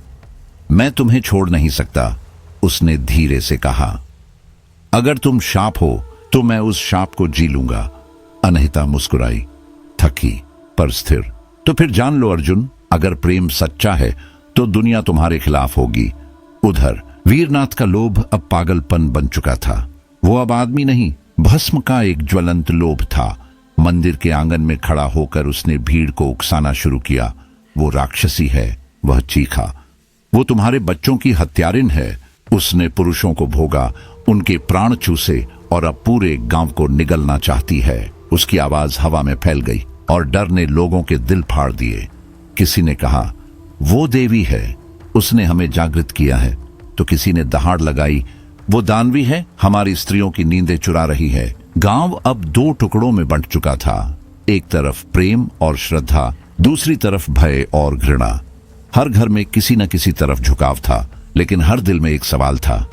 मैं तुम्हें छोड़ नहीं सकता, उसने धीरे से कहा। अगर तुम शाप हो तो मैं उस शाप को जी लूंगा। अनहिता मुस्कुराई, थकी पर स्थिर। तो फिर जान लो अर्जुन, अगर प्रेम सच्चा है तो दुनिया तुम्हारे खिलाफ होगी। उधर वीरनाथ का लोभ अब पागलपन बन चुका था। वो अब आदमी नहीं, भस्म का एक ज्वलंत लोभ था। मंदिर के आंगन में खड़ा होकर उसने भीड़ को उकसाना शुरू किया। वो राक्षसी है, वह चीखा। वो तुम्हारे बच्चों की हत्यारिन है। उसने पुरुषों को भोगा, उनके प्राण चूसे और अब पूरे गांव को निगलना चाहती है। उसकी आवाज हवा में फैल गई और डर ने लोगों के दिल फाड़ दिए। किसी ने कहा, वो देवी है, उसने हमें जागृत किया है। तो किसी ने दहाड़ लगाई, वो दानवी है, हमारी स्त्रियों की नींदें चुरा रही है। गांव अब दो टुकड़ों में बंट चुका था। एक तरफ प्रेम और श्रद्धा, दूसरी तरफ भय और घृणा। हर घर में किसी न किसी तरफ झुकाव था, लेकिन हर दिल में एक सवाल था,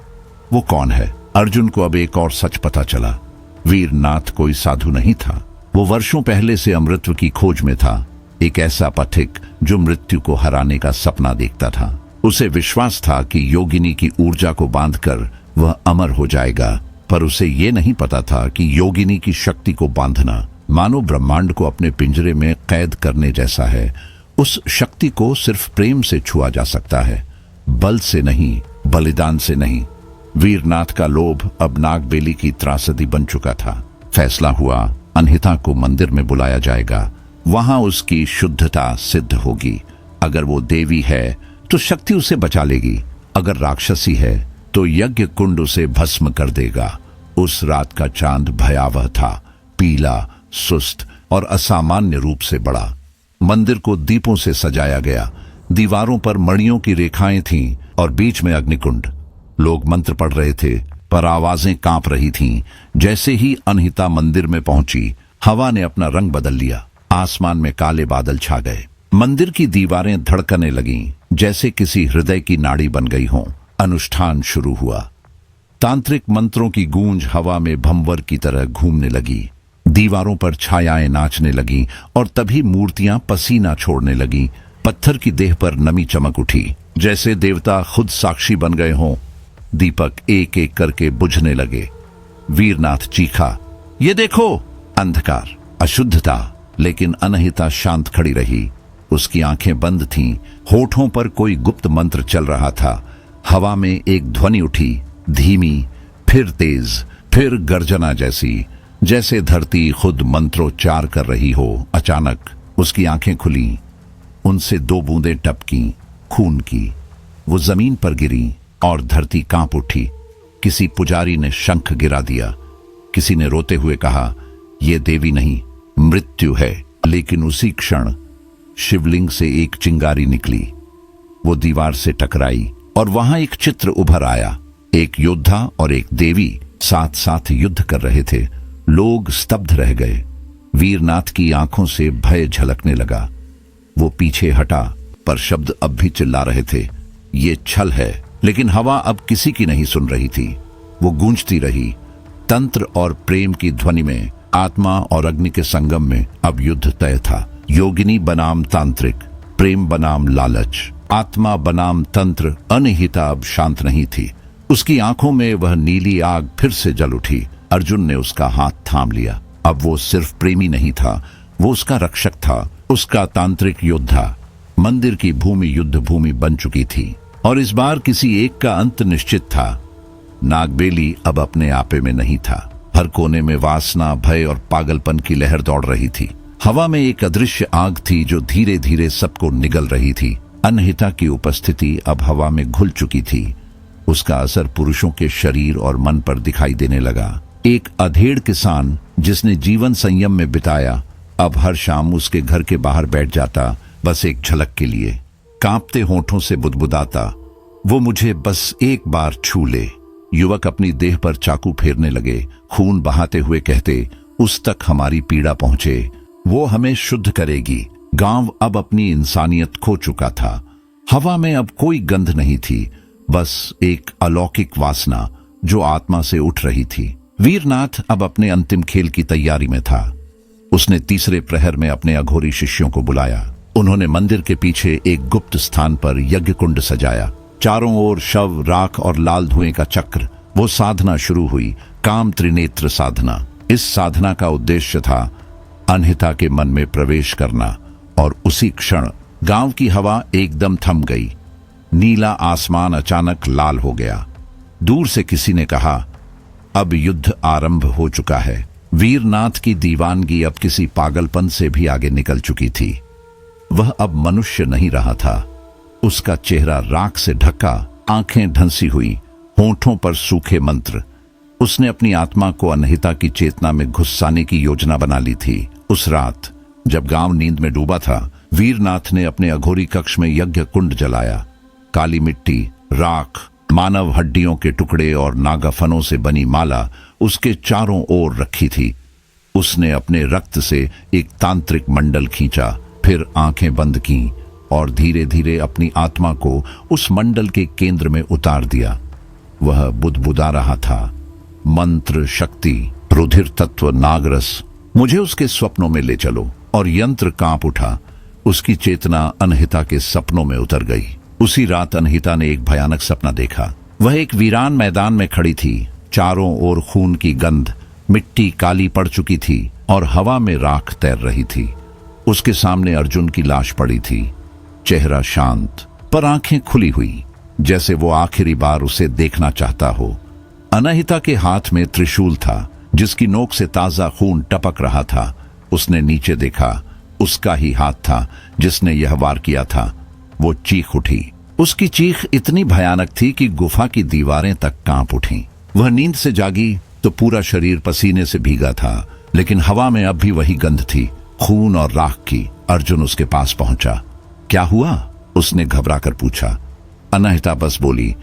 वो कौन है? अर्जुन को अब एक और सच पता चला। वीरनाथ कोई साधु नहीं था। वो वर्षों पहले से अमृत की खोज में था, एक ऐसा पथिक जो मृत्यु को हराने का सपना देखता था। उसे विश्वास था कि योगिनी की ऊर्जा को बांधकर वह अमर हो जाएगा, पर उसे ये नहीं पता था कि योगिनी की शक्ति को बांधना मानो ब्रह्मांड को अपने पिंजरे में कैद करने जैसा है। उस शक्ति को सिर्फ प्रेम से छुआ जा सकता है, बल से नहीं, बलिदान से नहीं। वीरनाथ का लोभ अब नागबेली की त्रासदी बन चुका था। फैसला हुआ, अनहिता को मंदिर में बुलाया जाएगा। वहां उसकी शुद्धता सिद्ध होगी। अगर वो देवी है तो शक्ति उसे बचा लेगी, अगर राक्षसी है तो यज्ञ कुंड उसे भस्म कर देगा। उस रात का चांद भयावह था, पीला, सुस्त और असामान्य रूप से बड़ा। मंदिर को दीपों से सजाया गया, दीवारों पर मणियों की रेखाएं थीं और बीच में अग्निकुंड। लोग मंत्र पढ़ रहे थे, पर आवाजें कांप रही थीं। जैसे ही अनहिता मंदिर में पहुंची, हवा ने अपना रंग बदल लिया। आसमान में काले बादल छा गए। मंदिर की दीवारें धड़कने लगीं, जैसे किसी हृदय की नाड़ी बन गई हों। अनुष्ठान शुरू हुआ। तांत्रिक मंत्रों की गूंज हवा में भंवर की तरह घूमने लगी। दीवारों पर छायाएं नाचने लगी और तभी मूर्तियां पसीना छोड़ने लगी। पत्थर की देह पर नमी चमक उठी, जैसे देवता खुद साक्षी बन गए हों। दीपक एक एक करके बुझने लगे। वीरनाथ चीखा, ये देखो! अंधकार, अशुद्धता। लेकिन अनहिता शांत खड़ी रही। उसकी आंखें बंद थीं, होठों पर कोई गुप्त मंत्र चल रहा था। हवा में एक ध्वनि उठी, धीमी, फिर तेज, फिर गर्जना जैसी, जैसे धरती खुद मंत्रोच्चार कर रही हो। अचानक उसकी आंखें खुली, उनसे दो बूंदें टपकी, खून की। वो जमीन पर गिरी और धरती कांप उठी। किसी पुजारी ने शंख गिरा दिया। किसी ने रोते हुए कहा, यह देवी नहीं, मृत्यु है। लेकिन उसी क्षण शिवलिंग से एक चिंगारी निकली। वो दीवार से टकराई और वहां एक चित्र उभर आया। एक योद्धा और एक देवी साथ साथ युद्ध कर रहे थे। लोग स्तब्ध रह गए। वीरनाथ की आंखों से भय झलकने लगा। वो पीछे हटा, पर शब्द अब भी चिल्ला रहे थे, ये छल है। लेकिन हवा अब किसी की नहीं सुन रही थी। वो गूंजती रही। तंत्र और प्रेम की ध्वनि में, आत्मा और अग्नि के संगम में अब युद्ध तय था। योगिनी बनाम तांत्रिक, प्रेम बनाम लालच, आत्मा बनाम तंत्र। अनहिता अब शांत नहीं थी। उसकी आंखों में वह नीली आग फिर से जल उठी। अर्जुन ने उसका हाथ थाम लिया। अब वो सिर्फ प्रेमी नहीं था, वो उसका रक्षक था, उसका तांत्रिक योद्धा। मंदिर की भूमि युद्ध भूमि बन चुकी थी और इस बार किसी एक का अंत निश्चित था। नागबेली अब अपने आपे में नहीं था। हर कोने में वासना, भय और पागलपन की लहर दौड़ रही थी। हवा में एक अदृश्य आग थी जो धीरे धीरे सबको निगल रही थी। अनहिता की उपस्थिति अब हवा में घुल चुकी थी। उसका असर पुरुषों के शरीर और मन पर दिखाई देने लगा। एक अधेड़ किसान जिसने जीवन संयम में बिताया, अब हर शाम उसके घर के बाहर बैठ जाता, बस एक झलक के लिए। कांपते होठों से बुदबुदाता, वो मुझे बस एक बार छू ले। युवक अपनी देह पर चाकू फेरने लगे, खून बहाते हुए कहते, उस तक हमारी पीड़ा पहुंचे, वो हमें शुद्ध करेगी। गांव अब अपनी इंसानियत खो चुका था। हवा में अब कोई गंध नहीं थी, बस एक अलौकिक वासना जो आत्मा से उठ रही थी। वीरनाथ अब अपने अंतिम खेल की तैयारी में था। उसने तीसरे प्रहर में अपने अघोरी शिष्यों को बुलाया। उन्होंने मंदिर के पीछे एक गुप्त स्थान पर यज्ञ कुंड सजाया। चारों ओर शव, राख और लाल धुएं का चक्र। वो साधना शुरू हुई, काम त्रिनेत्र साधना। इस साधना का उद्देश्य था अनहिता के मन में प्रवेश करना। और उसी क्षण गांव की हवा एकदम थम गई। नीला आसमान अचानक लाल हो गया। दूर से किसी ने कहा, अब युद्ध आरंभ हो चुका है। वीरनाथ की दीवानगी अब किसी पागलपन से भी आगे निकल चुकी थी। वह अब मनुष्य नहीं रहा था। उसका चेहरा राख से ढका, आंखें ढंसी हुई, होंठों पर सूखे मंत्र। उसने अपनी आत्मा को अनहिता की चेतना में घुसाने की योजना बना ली थी। उस रात जब गांव नींद में डूबा था, वीरनाथ ने अपने अघोरी कक्ष में यज्ञ कुंड जलाया। काली मिट्टी, राख, मानव हड्डियों के टुकड़े और नागाफनों से बनी माला उसके चारों ओर रखी थी। उसने अपने रक्त से एक तांत्रिक मंडल खींचा, फिर आंखें बंद की और धीरे धीरे अपनी आत्मा को उस मंडल के केंद्र में उतार दिया। वह बुदबुदा रहा था, मंत्र, शक्ति, रुधिर तत्व, नागरस, मुझे उसके स्वप्नों में ले चलो। और यंत्र कांप उठा। उसकी चेतना अनहिता के सपनों में उतर गई। उसी रात अनहिता ने एक भयानक सपना देखा। वह एक वीरान मैदान में खड़ी थी। चारों ओर खून की गंध, मिट्टी काली पड़ चुकी थी और हवा में राख तैर रही थी। उसके सामने अर्जुन की लाश पड़ी थी, चेहरा शांत पर आंखें खुली हुई, जैसे वो आखिरी बार उसे देखना चाहता हो। अनहिता के हाथ में त्रिशूल था, जिसकी नोक से ताजा खून टपक रहा था। उसने नीचे देखा, उसका ही हाथ था जिसने यह वार किया था। वो चीख उठी। उसकी चीख इतनी भयानक थी कि गुफा की दीवारें तक कांप उठीं। वह नींद से जागी तो पूरा शरीर पसीने से भीगा था, लेकिन हवा में अब भी वही गंध थी, खून और राख की। अर्जुन उसके पास पहुंचा। क्या हुआ? उसने घबरा कर पूछा। अनहिता बस बोली,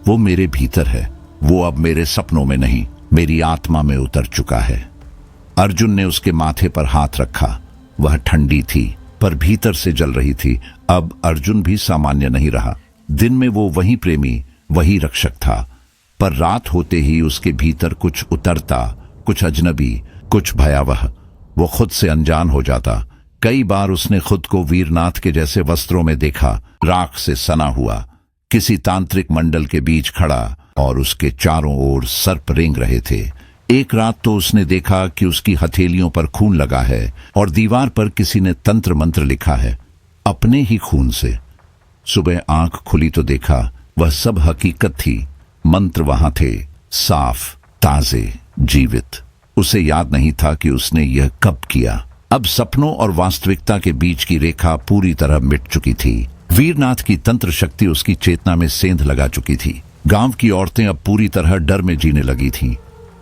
वो मेरे भीतर है। वो अब मेरे सपनों में नहीं, मेरी आत्मा में उतर चुका है। अर्जुन ने उसके माथे पर हाथ रखा। वह ठंडी थी पर भीतर से जल रही थी। अब अर्जुन भी सामान्य नहीं रहा। दिन में वो वही प्रेमी, वही रक्षक था, पर रात होते ही उसके भीतर कुछ उतरता, कुछ अजनबी, कुछ भयावह। वो खुद से अनजान हो जाता। कई बार उसने खुद को वीरनाथ के जैसे वस्त्रों में देखा, राख से सना हुआ, किसी तांत्रिक मंडल के बीच खड़ा, और उसके चारों ओर सर्प रेंग रहे थे। एक रात तो उसने देखा कि उसकी हथेलियों पर खून लगा है और दीवार पर किसी ने तंत्र मंत्र लिखा है, अपने ही खून से। सुबह आंख खुली तो देखा वह सब हकीकत थी। मंत्र वहां थे, साफ, ताजे, जीवित। उसे याद नहीं था कि उसने यह कब किया। अब सपनों और वास्तविकता के बीच की रेखा पूरी तरह मिट चुकी थी। वीरनाथ की तंत्र शक्ति उसकी चेतना में सेंध लगा चुकी थी। गांव की औरतें अब पूरी तरह डर में जीने लगी थीं।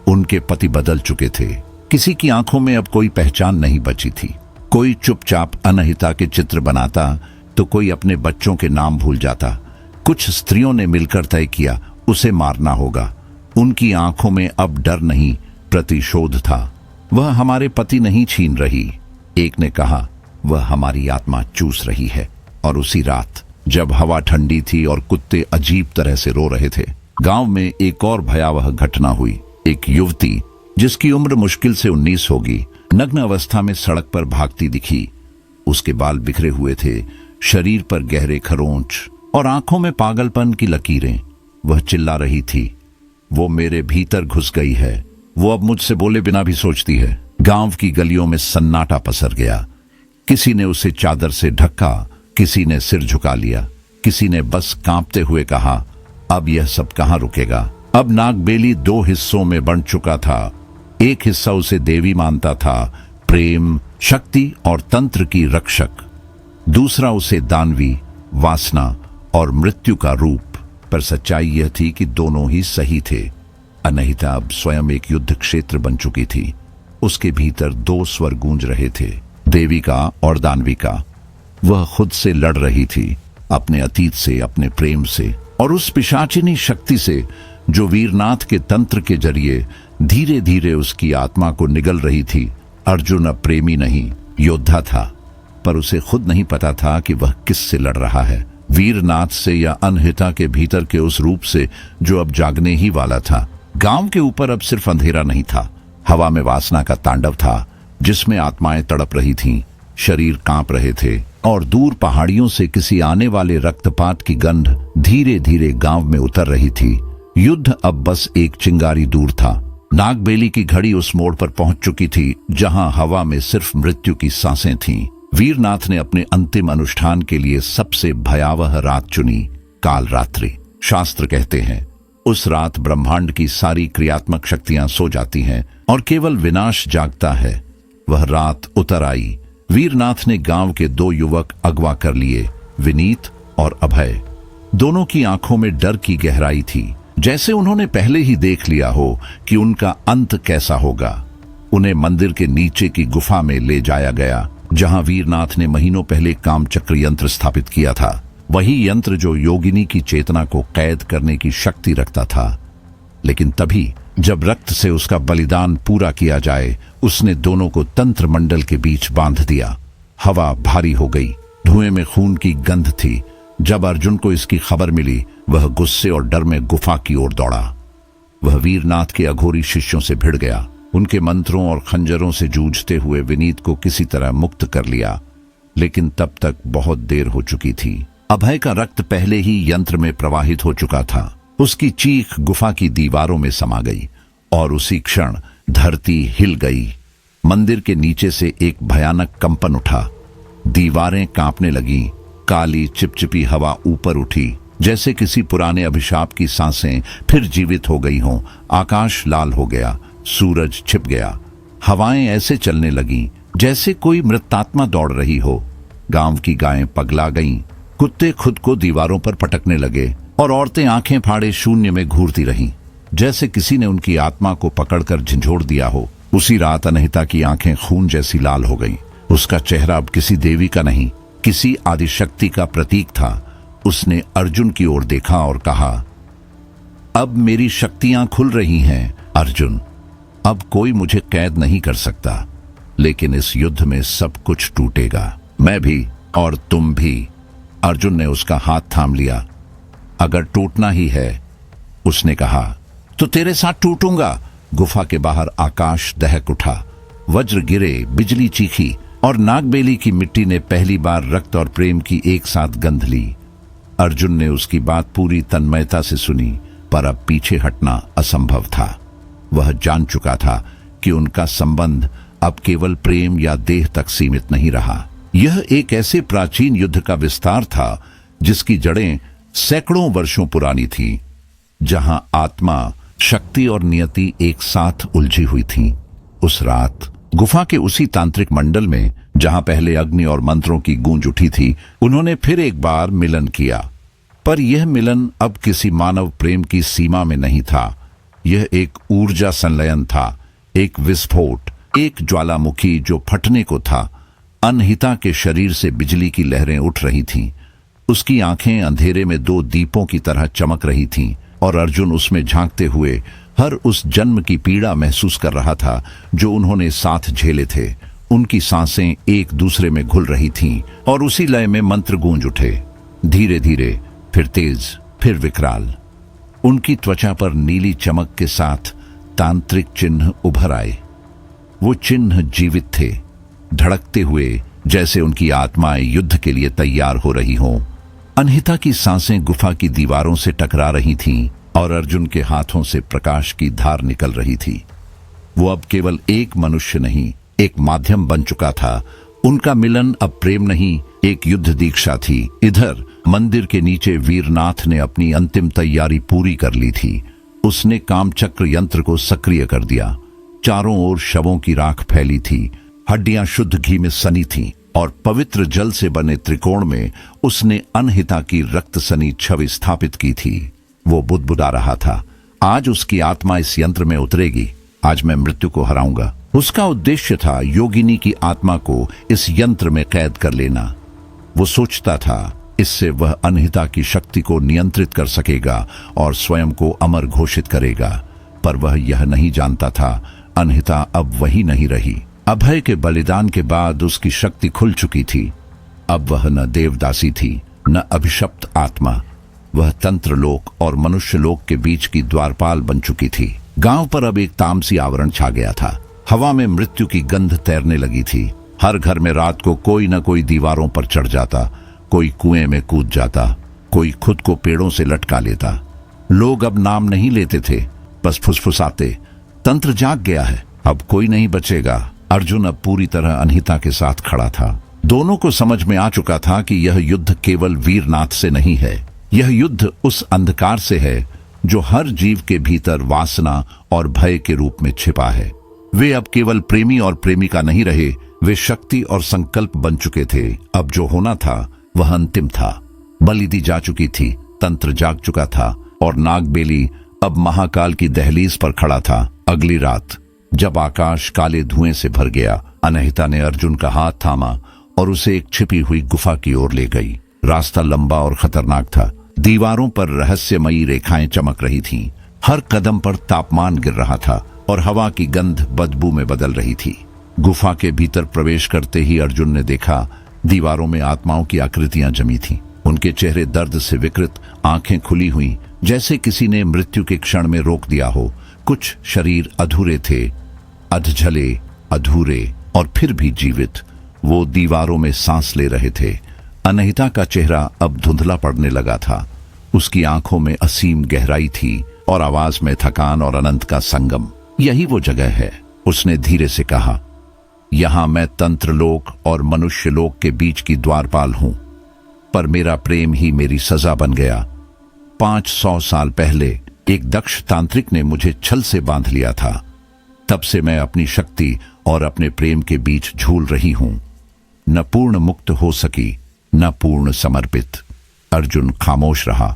उनके पति बदल चुके थे। किसी की आंखों में अब कोई पहचान नहीं बची थी। कोई चुपचाप अनहिता के चित्र बनाता तो कोई अपने बच्चों के नाम भूल जाता। कुछ स्त्रियों ने मिलकर तय किया, उसे मारना होगा। उनकी आंखों में अब डर नहीं, प्रतिशोध था। वह हमारे पति नहीं छीन रही, एक ने कहा, वह हमारी आत्मा चूस रही है। और उसी रात जब हवा ठंडी थी और कुत्ते अजीब तरह से रो रहे थे, गांव में एक और भयावह घटना हुई। एक युवती जिसकी उम्र मुश्किल से 19 होगी, नग्न अवस्था में सड़क पर भागती दिखी। उसके बाल बिखरे हुए थे, शरीर पर गहरे खरोंच और आंखों में पागलपन की लकीरें। वह चिल्ला रही थी, वो मेरे भीतर घुस गई है। वो अब मुझसे बोले बिना भी सोचती है। गांव की गलियों में सन्नाटा पसर गया। किसी ने उसे चादर से ढका, किसी ने सिर झुका लिया, किसी ने बस कांपते हुए कहा, अब यह सब कहां रुकेगा। अब नागबेली दो हिस्सों में बंट चुका था। एक हिस्सा उसे देवी मानता था, प्रेम, शक्ति और तंत्र की रक्षक। दूसरा उसे दानवी, वासना और मृत्यु का रूप। पर सच्चाई यह थी कि दोनों ही सही थे। अनहिता अब स्वयं एक युद्ध क्षेत्र बन चुकी थी। उसके भीतर दो स्वर गूंज रहे थे, देवी का और दानवी का। वह खुद से लड़ रही थी, अपने अतीत से, अपने प्रेम से और उस पिशाचिनी शक्ति से जो वीरनाथ के तंत्र के जरिए धीरे धीरे उसकी आत्मा को निगल रही थी। अर्जुन अब प्रेमी नहीं, योद्धा था, पर उसे खुद नहीं पता था कि वह किससे लड़ रहा है, वीरनाथ से या अनहिता के भीतर के उस रूप से जो अब जागने ही वाला था। गांव के ऊपर अब सिर्फ अंधेरा नहीं था, हवा में वासना का तांडव था, जिसमें आत्माएं तड़प रही थीं, शरीर कांप रहे थे और दूर पहाड़ियों से किसी आने वाले रक्तपात की गंध धीरे धीरे गांव में उतर रही थी। युद्ध अब बस एक चिंगारी दूर था। नागबेली की घड़ी उस मोड़ पर पहुंच चुकी थी जहां हवा में सिर्फ मृत्यु की सांसें थीं। वीरनाथ ने अपने अंतिम अनुष्ठान के लिए सबसे भयावह रात चुनी, काल रात्रि। शास्त्र कहते हैं उस रात ब्रह्मांड की सारी क्रियात्मक शक्तियां सो जाती हैं और केवल विनाश जागता है। वह रात उतर आई। वीरनाथ ने गांव के 2 युवक अगवा कर लिए, विनीत और अभय। दोनों की आंखों में डर की गहराई थी, जैसे उन्होंने पहले ही देख लिया हो कि उनका अंत कैसा होगा। उन्हें मंदिर के नीचे की गुफा में ले जाया गया, जहां वीरनाथ ने महीनों पहले कामचक्र यंत्र स्थापित किया था। वही यंत्र जो योगिनी की चेतना को कैद करने की शक्ति रखता था। लेकिन तभी जब रक्त से उसका बलिदान पूरा किया जाए, उसने दोनों को तंत्र मंडल के बीच बांध दिया। हवा भारी हो गई, धुएं में खून की गंध थी। जब अर्जुन को इसकी खबर मिली, वह गुस्से और डर में गुफा की ओर दौड़ा। वह वीरनाथ के अघोरी शिष्यों से भिड़ गया। उनके मंत्रों और खंजरों से जूझते हुए विनीत को किसी तरह मुक्त कर लिया, लेकिन तब तक बहुत देर हो चुकी थी। अभय का रक्त पहले ही यंत्र में प्रवाहित हो चुका था। उसकी चीख गुफा की दीवारों में समा गई और उसी क्षण धरती हिल गई। मंदिर के नीचे से एक भयानक कंपन उठा। दीवारें कांपने लगीं। काली चिपचिपी हवा ऊपर उठी, जैसे किसी पुराने अभिशाप की सांसें फिर जीवित हो गई हों। आकाश लाल हो गया, सूरज छिप गया। हवाएं ऐसे चलने लगीं जैसे कोई मृतात्मा दौड़ रही हो। गांव की गायें पगला गईं, कुत्ते खुद को दीवारों पर पटकने लगे और औरतें आंखें फाड़े शून्य में घूरती रहीं, जैसे किसी ने उनकी आत्मा को पकड़कर झंझोड़ दिया हो। उसी रात अनहिता की आंखें खून जैसी लाल हो गईं। उसका चेहरा अब किसी देवी का नहीं, किसी आदिशक्ति का प्रतीक था। उसने अर्जुन की ओर देखा और कहा, अब मेरी शक्तियां खुल रही हैं अर्जुन। अब कोई मुझे कैद नहीं कर सकता, लेकिन इस युद्ध में सब कुछ टूटेगा, मैं भी और तुम भी। अर्जुन ने उसका हाथ थाम लिया। अगर टूटना ही है, उसने कहा, तो तेरे साथ टूटूंगा। गुफा के बाहर आकाश दहक उठा, वज्र गिरे, बिजली चीखी और नागबेली की मिट्टी ने पहली बार रक्त और प्रेम की एक साथ गंध ली। अर्जुन ने उसकी बात पूरी तन्मयता से सुनी, पर अब पीछे हटना असंभव था। वह जान चुका था कि उनका संबंध अब केवल प्रेम या देह तक सीमित नहीं रहा। यह एक ऐसे प्राचीन युद्ध का विस्तार था जिसकी जड़ें सैकड़ों वर्षों पुरानी थी, जहां आत्मा, शक्ति और नियति एक साथ उलझी हुई थीं। उस रात गुफा के उसी तांत्रिक मंडल में, जहां पहले अग्नि और मंत्रों की गूंज उठी थी, उन्होंने फिर एक बार मिलन किया। पर यह मिलन अब किसी मानव प्रेम की सीमा में नहीं था। यह एक ऊर्जा संलयन था, एक विस्फोट, एक ज्वालामुखी जो फटने को था। अनहिता के शरीर से बिजली की लहरें उठ रही थीं। उसकी आंखें अंधेरे में 2 दीपों की तरह चमक रही थीं और अर्जुन उसमें झांकते हुए हर उस जन्म की पीड़ा महसूस कर रहा था जो उन्होंने साथ झेले थे। उनकी सांसें एक दूसरे में घुल रही थीं और उसी लय में मंत्र गूंज उठे, धीरे धीरे, फिर तेज, फिर विकराल। उनकी त्वचा पर नीली चमक के साथ तांत्रिक चिन्ह उभर आए। वो चिन्ह जीवित थे, धड़कते हुए, जैसे उनकी आत्माएं युद्ध के लिए तैयार हो रही हों। अनहिता की सांसें गुफा की दीवारों से टकरा रही थीं और अर्जुन के हाथों से प्रकाश की धार निकल रही थी। वो अब केवल एक मनुष्य नहीं, एक माध्यम बन चुका था। उनका मिलन अब प्रेम नहीं, एक युद्ध दीक्षा थी। इधर मंदिर के नीचे वीरनाथ ने अपनी अंतिम तैयारी पूरी कर ली थी। उसने कामचक्र यंत्र को सक्रिय कर दिया। चारों ओर शवों की राख फैली थी, हड्डियां शुद्ध घी में सनी थीं और पवित्र जल से बने त्रिकोण में उसने अनहिता की रक्त सनी छवि स्थापित की थी। वो बुदबुदा रहा था, आज उसकी आत्मा इस यंत्र में उतरेगी, आज मैं मृत्यु को हराऊंगा। उसका उद्देश्य था योगिनी की आत्मा को इस यंत्र में कैद कर लेना। वो सोचता था इससे वह अनहिता की शक्ति को नियंत्रित कर सकेगा और स्वयं को अमर घोषित करेगा। पर वह यह नहीं जानता था, अनहिता अब वही नहीं रही। अभय के बलिदान के बाद उसकी शक्ति खुल चुकी थी। अब वह न देवदासी थी, न अभिशप्त आत्मा। वह तंत्रलोक और मनुष्यलोक के बीच की द्वारपाल बन चुकी थी। गांव पर अब एक तामसी आवरण छा गया था। हवा में मृत्यु की गंध तैरने लगी थी। हर घर में रात को कोई न कोई दीवारों पर चढ़ जाता, कोई कुएं में कूद जाता, कोई खुद को पेड़ों से लटका लेता। लोग अब नाम नहीं लेते थे, बस फुसफुसाते, तंत्र जाग गया है, अब कोई नहीं बचेगा। अर्जुन अब पूरी तरह अनहिता के साथ खड़ा था। दोनों को समझ में आ चुका था कि यह युद्ध केवल वीरनाथ से नहीं है, यह युद्ध उस अंधकार से है जो हर जीव के भीतर वासना और भय के रूप में छिपा है। वे अब केवल प्रेमी और प्रेमिका नहीं रहे, वे शक्ति और संकल्प बन चुके थे। अब जो होना था वह अंतिम था। बलि दी जा चुकी थी, तंत्र जाग चुका था और नागबेली अब महाकाल की दहलीज पर खड़ा था। अगली रात जब आकाश काले धुएं से भर गया, अनहिता ने अर्जुन का हाथ थामा और उसे एक छिपी हुई गुफा की ओर ले गई। रास्ता लंबा और खतरनाक था। दीवारों पर रहस्यमयी रेखाएं चमक रही थीं। हर कदम पर तापमान गिर रहा था और हवा की गंध बदबू में बदल रही थी। गुफा के भीतर प्रवेश करते ही अर्जुन ने देखा दीवारों में आत्माओं की आकृतियां जमी थीं। उनके चेहरे दर्द से विकृत, आंखें खुली हुई, जैसे किसी ने मृत्यु के क्षण में रोक दिया हो। कुछ शरीर अधूरे थे, अधझले, अधूरे और फिर भी जीवित। वो दीवारों में सांस ले रहे थे। अनहिता का चेहरा अब धुंधला पड़ने लगा था। उसकी आंखों में असीम गहराई थी और आवाज में थकान और अनंत का संगम। यही वो जगह है, उसने धीरे से कहा। यहां मैं तंत्रलोक और मनुष्यलोक के बीच की द्वारपाल हूं, पर मेरा प्रेम ही मेरी सजा बन गया। 500 साल पहले एक दक्ष तांत्रिक ने मुझे छल से बांध लिया था। तब से मैं अपनी शक्ति और अपने प्रेम के बीच झूल रही हूं। न पूर्ण मुक्त हो सकी, न पूर्ण समर्पित। अर्जुन खामोश रहा।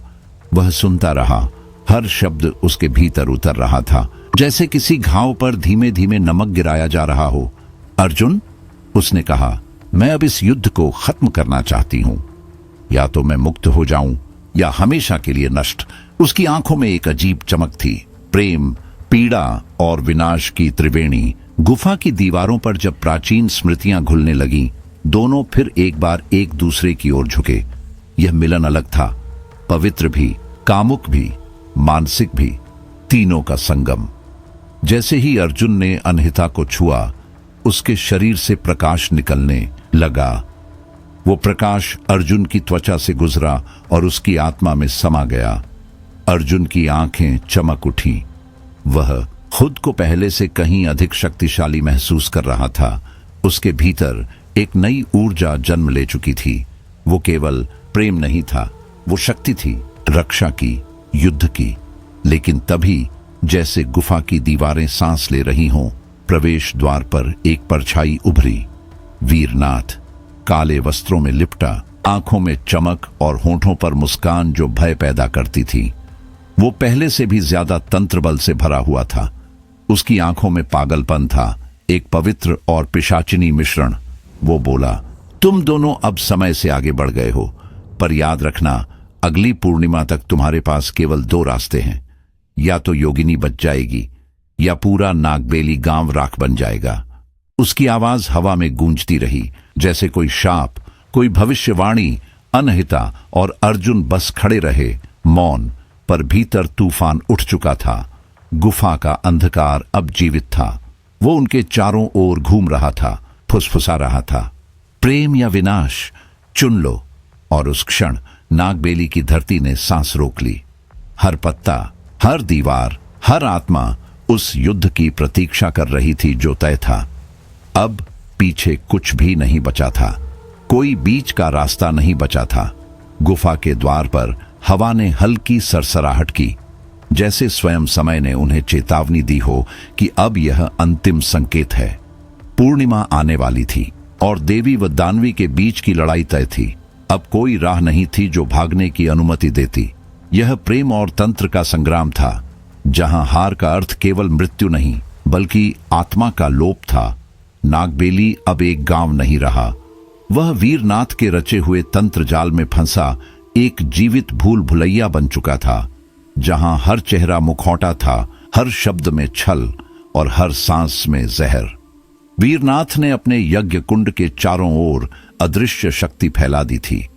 वह सुनता रहा। हर शब्द उसके भीतर उतर रहा था, जैसे किसी घाव पर धीमे धीमे नमक गिराया जा रहा हो। अर्जुन, उसने कहा, मैं अब इस युद्ध को खत्म करना चाहती हूं। या तो मैं मुक्त हो जाऊं या हमेशा के लिए नष्ट। उसकी आंखों में एक अजीब चमक थी, प्रेम, पीड़ा और विनाश की त्रिवेणी। गुफा की दीवारों पर जब प्राचीन स्मृतियां घुलने लगीं, दोनों फिर एक बार एक दूसरे की ओर झुके। यह मिलन अलग था, पवित्र भी, कामुक भी, मानसिक भी, तीनों का संगम। जैसे ही अर्जुन ने अनहिता को छुआ, उसके शरीर से प्रकाश निकलने लगा। वो प्रकाश अर्जुन की त्वचा से गुजरा और उसकी आत्मा में समा गया। अर्जुन की आंखें चमक उठी। वह खुद को पहले से कहीं अधिक शक्तिशाली महसूस कर रहा था। उसके भीतर एक नई ऊर्जा जन्म ले चुकी थी। वो केवल प्रेम नहीं था, वो शक्ति थी, रक्षा की, युद्ध की। लेकिन तभी जैसे गुफा की दीवारें सांस ले रही हों, प्रवेश द्वार पर एक परछाई उभरी। वीरनाथ काले वस्त्रों में लिपटा, आंखों में चमक और होठों पर मुस्कान जो भय पैदा करती थी। वो पहले से भी ज्यादा तंत्र बल से भरा हुआ था। उसकी आंखों में पागलपन था, एक पवित्र और पिशाचिनी मिश्रण। वो बोला, तुम दोनों अब समय से आगे बढ़ गए हो, पर याद रखना, अगली पूर्णिमा तक तुम्हारे पास केवल 2 रास्ते हैं। या तो योगिनी बच जाएगी या पूरा नागबेली गांव राख बन जाएगा। उसकी आवाज हवा में गूंजती रही, जैसे कोई शाप, कोई भविष्यवाणी। अनहिता और अर्जुन बस खड़े रहे, मौन, पर भीतर तूफान उठ चुका था। गुफा का अंधकार अब जीवित था। वो उनके चारों ओर घूम रहा था, फुसफुसा रहा था, प्रेम या विनाश, चुन लो। और उस क्षण नागबेली की धरती ने सांस रोक ली। हर पत्ता, हर दीवार, हर आत्मा उस युद्ध की प्रतीक्षा कर रही थी जो तय था। अब पीछे कुछ भी नहीं बचा था, कोई बीच का रास्ता नहीं बचा था। गुफा के द्वार पर हवा ने हल्की सरसराहट की, जैसे स्वयं समय ने उन्हें चेतावनी दी हो कि अब यह अंतिम संकेत है। पूर्णिमा आने वाली थी और देवी व दानवी के बीच की लड़ाई तय थी। अब कोई राह नहीं थी जो भागने की अनुमति देती। यह प्रेम और तंत्र का संग्राम था, जहां हार का अर्थ केवल मृत्यु नहीं बल्कि आत्मा का लोप था। नागबेली अब एक गांव नहीं रहा, वह वीरनाथ के रचे हुए तंत्र जाल में फंसा एक जीवित भूल भुलैया बन चुका था, जहां हर चेहरा मुखौटा था, हर शब्द में छल और हर सांस में जहर। वीरनाथ ने अपने यज्ञ कुंड के चारों ओर अदृश्य शक्ति फैला दी थी।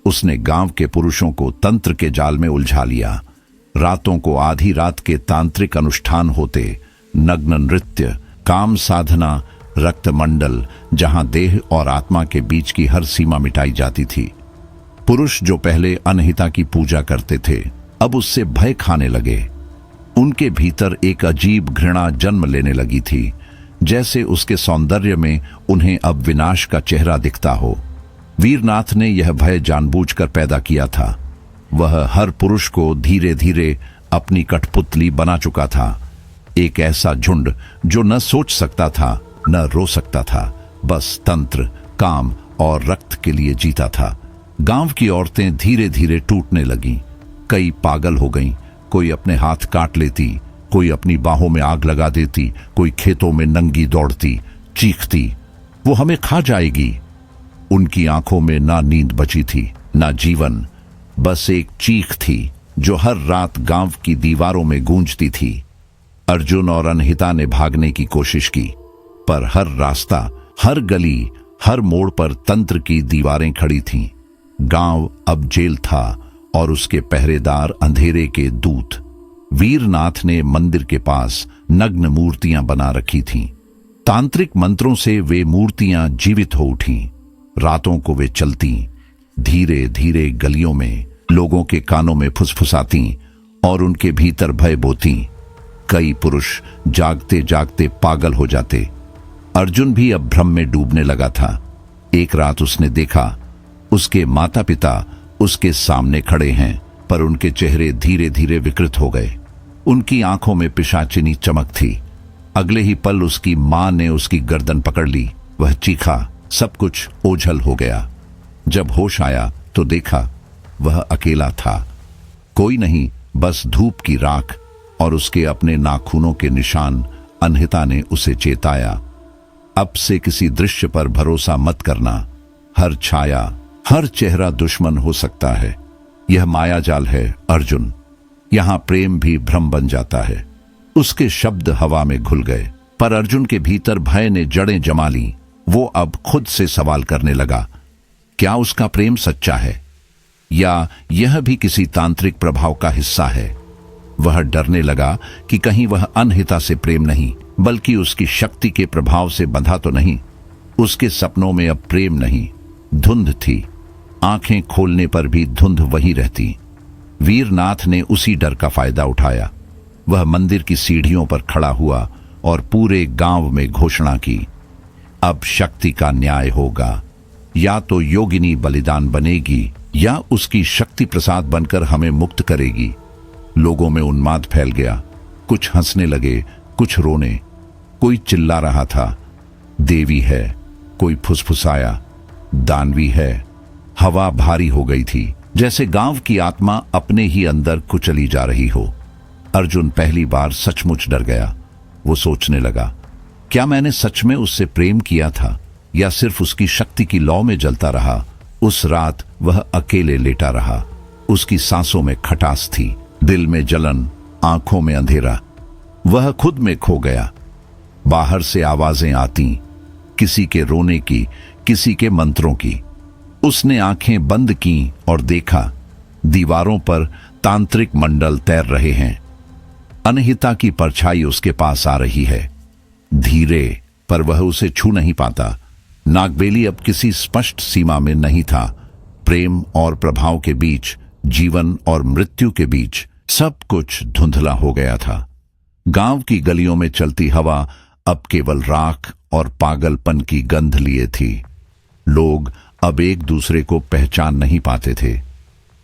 उसने गांव के पुरुषों को तंत्र के जाल में उलझा लिया। रातों को आधी रात के तांत्रिक अनुष्ठान होते, नग्न नृत्य, काम साधना, रक्तमंडल जहां देह और आत्मा के बीच की हर सीमा मिटाई जाती थी। पुरुष जो पहले अनहिता की पूजा करते थे अब उससे भय खाने लगे। उनके भीतर एक अजीब घृणा जन्म लेने लगी थी, जैसे उसके सौंदर्य में उन्हें अब विनाश का चेहरा दिखता हो। वीरनाथ ने यह भय जानबूझकर पैदा किया था। वह हर पुरुष को धीरे धीरे अपनी कठपुतली बना चुका था। एक ऐसा झुंड जो न सोच सकता था न रो सकता था, बस तंत्र, काम और रक्त के लिए जीता था। गांव की औरतें धीरे धीरे टूटने लगीं। कई पागल हो गईं। कोई अपने हाथ काट लेती, कोई अपनी बाहों में आग लगा देती, कोई खेतों में नंगी दौड़ती, चीखती, वो हमें खा जाएगी। उनकी आंखों में ना नींद बची थी ना जीवन, बस एक चीख थी जो हर रात गांव की दीवारों में गूंजती थी। अर्जुन और अनहिता ने भागने की कोशिश की, पर हर रास्ता, हर गली, हर मोड़ पर तंत्र की दीवारें खड़ी थीं। गांव अब जेल था और उसके पहरेदार अंधेरे के दूत। वीरनाथ ने मंदिर के पास नग्न मूर्तियां बना रखी थीं। तांत्रिक मंत्रों से वे मूर्तियां जीवित हो उठीं। रातों को वे चलती, धीरे धीरे गलियों में लोगों के कानों में फुसफुसाती और उनके भीतर भय बोती। कई पुरुष जागते जागते पागल हो जाते। अर्जुन भी अब भ्रम में डूबने लगा था। एक रात उसने देखा उसके माता पिता उसके सामने खड़े हैं, पर उनके चेहरे धीरे धीरे विकृत हो गए। उनकी आंखों में पिशाचिनी चमक थी। अगले ही पल उसकी मां ने उसकी गर्दन पकड़ ली। वह चीखा, सब कुछ ओझल हो गया। जब होश आया तो देखा वह अकेला था। कोई नहीं, बस धूप की राख और उसके अपने नाखूनों के निशान। अनहिता ने उसे चेताया, अब से किसी दृश्य पर भरोसा मत करना। हर छाया, हर चेहरा दुश्मन हो सकता है। यह मायाजाल है अर्जुन। यहां प्रेम भी भ्रम बन जाता है। उसके शब्द हवा में घुल गए, पर अर्जुन के भीतर भय ने जड़ें जमा ली। वो अब खुद से सवाल करने लगा, क्या उसका प्रेम सच्चा है या यह भी किसी तांत्रिक प्रभाव का हिस्सा है? वह डरने लगा कि कहीं वह अनहिता से प्रेम नहीं, बल्कि उसकी शक्ति के प्रभाव से बंधा तो नहीं। उसके सपनों में अब प्रेम नहीं, धुंध थी। आंखें खोलने पर भी धुंध वही रहती। वीरनाथ ने उसी डर का फायदा उठाया। वह मंदिर की सीढ़ियों पर खड़ा हुआ और पूरे गांव में घोषणा की, अब शक्ति का न्याय होगा। या तो योगिनी बलिदान बनेगी या उसकी शक्ति प्रसाद बनकर हमें मुक्त करेगी। लोगों में उन्माद फैल गया। कुछ हंसने लगे, कुछ रोने। कोई चिल्ला रहा था, देवी है। कोई फुसफुसाया, दानवी है। हवा भारी हो गई थी, जैसे गांव की आत्मा अपने ही अंदर कुचली जा रही हो। अर्जुन पहली बार सचमुच डर गया। वो सोचने लगा, क्या मैंने सच में उससे प्रेम किया था या सिर्फ उसकी शक्ति की लौ में जलता रहा? उस रात वह अकेले लेटा रहा। उसकी सांसों में खटास थी, दिल में जलन, आंखों में अंधेरा। वह खुद में खो गया। बाहर से आवाजें आती, किसी के रोने की, किसी के मंत्रों की। उसने आंखें बंद की और देखा, दीवारों पर तांत्रिक मंडल तैर रहे हैं। अनहिता की परछाई उसके पास आ रही है, धीरे, पर वह उसे छू नहीं पाता। नागबेली अब किसी स्पष्ट सीमा में नहीं था। प्रेम और प्रभाव के बीच, जीवन और मृत्यु के बीच सब कुछ धुंधला हो गया था। गांव की गलियों में चलती हवा अब केवल राख और पागलपन की गंध लिए थी। लोग अब एक दूसरे को पहचान नहीं पाते थे।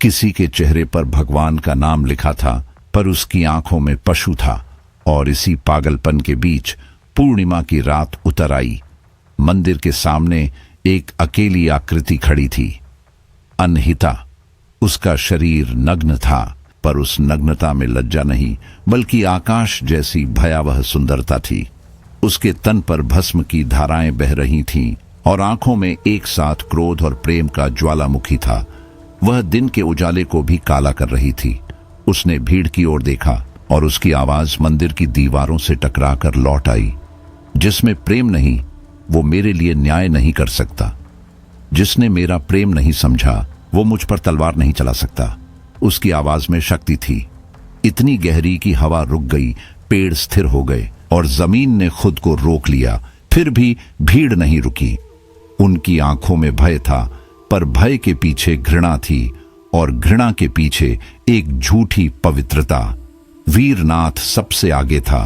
किसी के चेहरे पर भगवान का नाम लिखा था, पर उसकी आंखों में पशु था। और इसी पागलपन के बीच पूर्णिमा की रात उतर आई। मंदिर के सामने एक अकेली आकृति खड़ी थी, अनहिता। उसका शरीर नग्न था, पर उस नग्नता में लज्जा नहीं, बल्कि आकाश जैसी भयावह सुंदरता थी। उसके तन पर भस्म की धाराएं बह रही थीं और आंखों में एक साथ क्रोध और प्रेम का ज्वालामुखी था। वह दिन के उजाले को भी काला कर रही थी। उसने भीड़ की ओर देखा और उसकी आवाज मंदिर की दीवारों से टकराकर लौट आई, जिसमें प्रेम नहीं, वो मेरे लिए न्याय नहीं कर सकता। जिसने मेरा प्रेम नहीं समझा, वो मुझ पर तलवार नहीं चला सकता। उसकी आवाज में शक्ति थी, इतनी गहरी कि हवा रुक गई, पेड़ स्थिर हो गए और जमीन ने खुद को रोक लिया। फिर भी भीड़ नहीं रुकी। उनकी आंखों में भय था, पर भय के पीछे घृणा थी और घृणा के पीछे एक झूठी पवित्रता। वीरनाथ सबसे आगे था।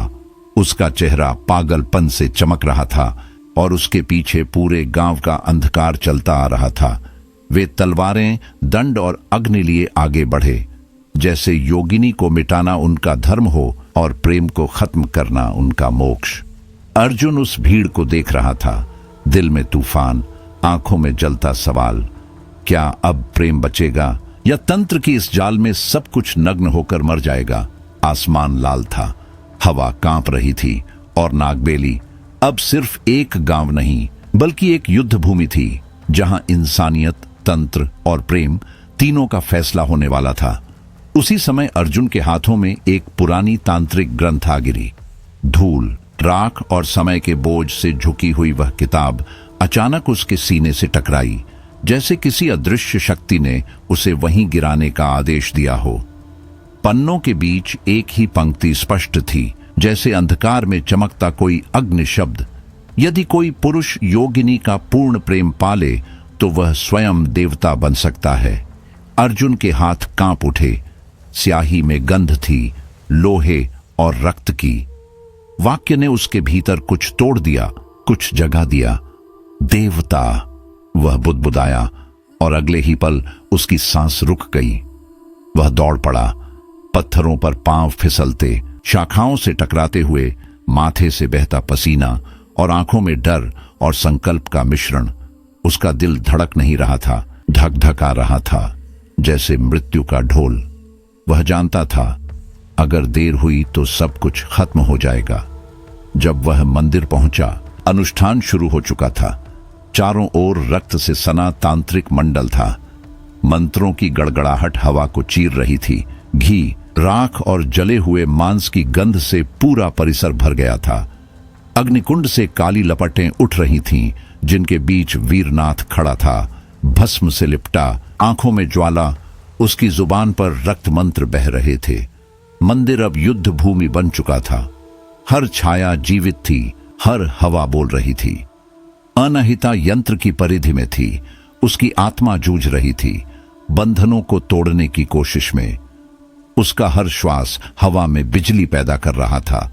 उसका चेहरा पागलपन से चमक रहा था और उसके पीछे पूरे गांव का अंधकार चलता आ रहा था। वे तलवारें, दंड और अग्नि लिए आगे बढ़े, जैसे योगिनी को मिटाना उनका धर्म हो और प्रेम को खत्म करना उनका मोक्ष। अर्जुन उस भीड़ को देख रहा था, दिल में तूफान, आंखों में जलता सवाल, क्या अब प्रेम बचेगा या तंत्र की इस जाल में सब कुछ नग्न होकर मर जाएगा। आसमान लाल था, हवा कांप रही थी और नागबेली अब सिर्फ एक गांव नहीं बल्कि एक युद्ध भूमि थी, जहां इंसानियत, तंत्र और प्रेम तीनों का फैसला होने वाला था। उसी समय अर्जुन के हाथों में एक पुरानी तांत्रिक ग्रंथ आ गिरी। धूल, राख और समय के बोझ से झुकी हुई वह किताब अचानक उसके सीने से टकराई, जैसे किसी अदृश्य शक्ति ने उसे वहीं गिराने का आदेश दिया हो। पन्नों के बीच एक ही पंक्ति स्पष्ट थी, जैसे अंधकार में चमकता कोई अग्नि शब्द, यदि कोई पुरुष योगिनी का पूर्ण प्रेम पाले तो वह स्वयं देवता बन सकता है। अर्जुन के हाथ कांप उठे। स्याही में गंध थी, लोहे और रक्त की। वाक्य ने उसके भीतर कुछ तोड़ दिया, कुछ जगा दिया। देवता, वह बुदबुदाया और अगले ही पल उसकी सांस रुक गई। वह दौड़ पड़ा, पत्थरों पर पांव फिसलते, शाखाओं से टकराते हुए, माथे से बहता पसीना और आंखों में डर और संकल्प का मिश्रण। उसका दिल धड़क नहीं रहा था, धक धक आ रहा था, जैसे मृत्यु का ढोल। वह जानता था अगर देर हुई तो सब कुछ खत्म हो जाएगा। जब वह मंदिर पहुंचा, अनुष्ठान शुरू हो चुका था। चारों ओर रक्त से सना तांत्रिक मंडल था। मंत्रों की गड़गड़ाहट हवा को चीर रही थी। घी, राख और जले हुए मांस की गंध से पूरा परिसर भर गया था। अग्निकुंड से काली लपटें उठ रही थीं, जिनके बीच वीरनाथ खड़ा था, भस्म से लिपटा, आंखों में ज्वाला, उसकी जुबान पर रक्त मंत्र बह रहे थे। मंदिर अब युद्ध भूमि बन चुका था। हर छाया जीवित थी, हर हवा बोल रही थी। अनहिता यंत्र की परिधि में थी, उसकी आत्मा जूझ रही थी, बंधनों को तोड़ने की कोशिश में। उसका हर श्वास हवा में बिजली पैदा कर रहा था।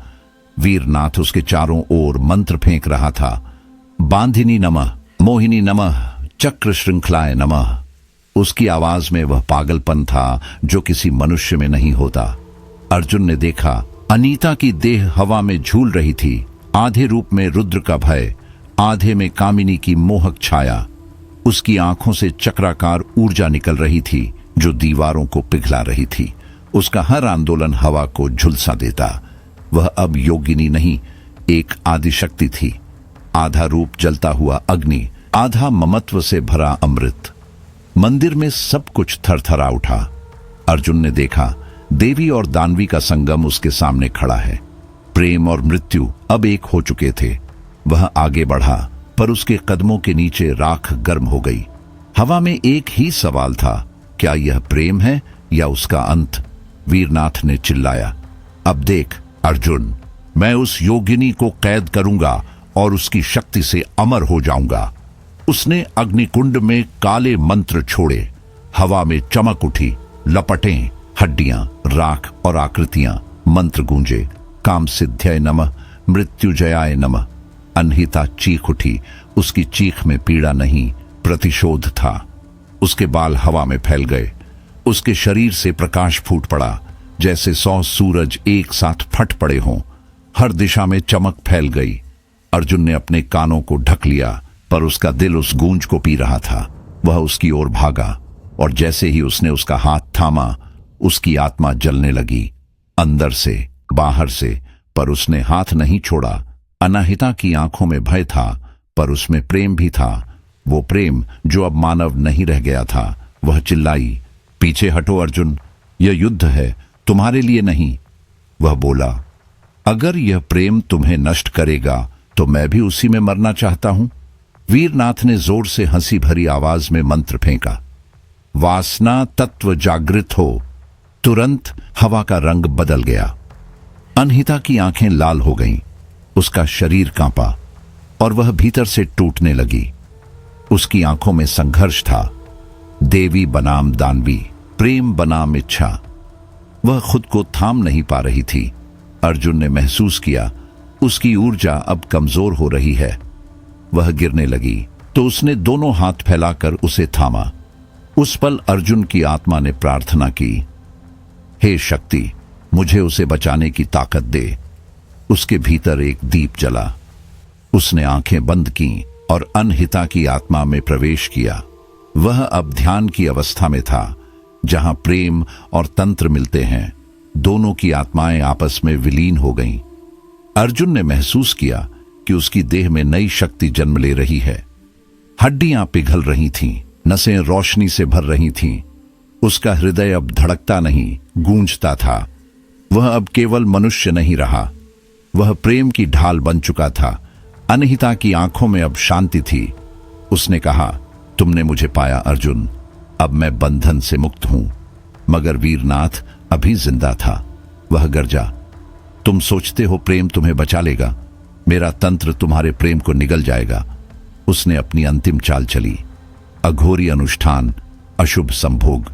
वीरनाथ उसके चारों ओर मंत्र फेंक रहा था। बांधिनी नमः, मोहिनी नमः, चक्र श्रृंखलाय नमः। उसकी आवाज में वह पागलपन था जो किसी मनुष्य में नहीं होता। अर्जुन ने देखा, अनीता की देह हवा में झूल रही थी, आधे रूप में रुद्र का भय, आधे में कामिनी की मोहक छाया। उसकी आंखों से चक्राकार ऊर्जा निकल रही थी जो दीवारों को पिघला रही थी। उसका हर आंदोलन हवा को झुलसा देता। वह अब योगिनी नहीं, एक आदिशक्ति थी। आधा रूप जलता हुआ अग्नि, आधा ममत्व से भरा अमृत। मंदिर में सब कुछ थरथरा उठा। अर्जुन ने देखा, देवी और दानवी का संगम उसके सामने खड़ा है। प्रेम और मृत्यु अब एक हो चुके थे। वह आगे बढ़ा, पर उसके कदमों के नीचे राख गर्म हो गई। हवा में एक ही सवाल था, क्या यह प्रेम है या उसका अंत? वीरनाथ ने चिल्लाया, अब देख अर्जुन, मैं उस योगिनी को कैद करूंगा और उसकी शक्ति से अमर हो जाऊंगा। उसने अग्निकुंड में काले मंत्र छोड़े। हवा में चमक उठी, लपटें, हड्डियां, राख और आकृतियां। मंत्र गूंजे, काम सिद्ध्याय नमः, मृत्युजयाय नमः। अनहिता चीख उठी। उसकी चीख में पीड़ा नहीं, प्रतिशोध था। उसके बाल हवा में फैल गए। उसके शरीर से प्रकाश फूट पड़ा, जैसे 100 सूरज एक साथ फट पड़े हों। हर दिशा में चमक फैल गई। अर्जुन ने अपने कानों को ढक लिया, पर उसका दिल उस गूंज को पी रहा था। वह उसकी ओर भागा और जैसे ही उसने उसका हाथ थामा, उसकी आत्मा जलने लगी, अंदर से, बाहर से, पर उसने हाथ नहीं छोड़ा। अनाहिता की आंखों में भय था, पर उसमें प्रेम भी था। वो प्रेम जो अब मानव नहीं रह गया था। वह चिल्लाई, पीछे हटो अर्जुन, यह युद्ध है, तुम्हारे लिए नहीं। वह बोला, अगर यह प्रेम तुम्हें नष्ट करेगा तो मैं भी उसी में मरना चाहता हूं। वीरनाथ ने जोर से हंसी भरी आवाज में मंत्र फेंका, वासना तत्व जागृत हो। तुरंत हवा का रंग बदल गया। अनहिता की आंखें लाल हो गईं, उसका शरीर कांपा। और वह भीतर से टूटने लगी। उसकी आंखों में संघर्ष था, देवी बनाम दानवी, प्रेम बनाम इच्छा। वह खुद को थाम नहीं पा रही थी। अर्जुन ने महसूस किया उसकी ऊर्जा अब कमजोर हो रही है। वह गिरने लगी तो उसने दोनों हाथ फैलाकर उसे थामा। उस पल अर्जुन की आत्मा ने प्रार्थना की, हे शक्ति, मुझे उसे बचाने की ताकत दे। उसके भीतर एक दीप जला। उसने आंखें बंद की और अनहिता की आत्मा में प्रवेश किया। वह अब ध्यान की अवस्था में था, जहां प्रेम और तंत्र मिलते हैं। दोनों की आत्माएं आपस में विलीन हो गईं। अर्जुन ने महसूस किया कि उसकी देह में नई शक्ति जन्म ले रही है। हड्डियां पिघल रही थीं, नसें रोशनी से भर रही थीं। उसका हृदय अब धड़कता नहीं, गूंजता था। वह अब केवल मनुष्य नहीं रहा, वह प्रेम की ढाल बन चुका था। अनहिता की आंखों में अब शांति थी। उसने कहा, तुमने मुझे पाया अर्जुन, अब मैं बंधन से मुक्त हूं। मगर वीरनाथ अभी जिंदा था। वह गरजा, तुम सोचते हो प्रेम तुम्हें बचा लेगा? मेरा तंत्र तुम्हारे प्रेम को निगल जाएगा। उसने अपनी अंतिम चाल चली। अघोरी अनुष्ठान, अशुभ संभोग।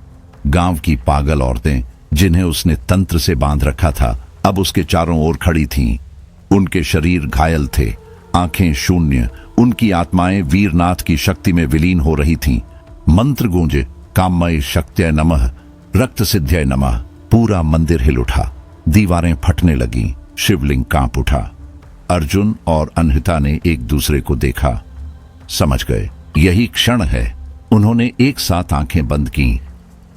गांव की पागल औरतें जिन्हें उसने तंत्र से बांध रखा था, अब उसके चारों ओर खड़ी थीं। उनके शरीर घायल थे, आंखें शून्य। उनकी आत्माएं वीरनाथ की शक्ति में विलीन हो रही थीं। मंत्र गूंजे, काममय शक्त्यै नमः, रक्त सिद्ध्यै नमः। पूरा मंदिर हिल उठा, दीवारें फटने लगीं, शिवलिंग कांप उठा। अर्जुन और अनहिता ने एक दूसरे को देखा, समझ गए यही क्षण है। उन्होंने एक साथ आंखें बंद की।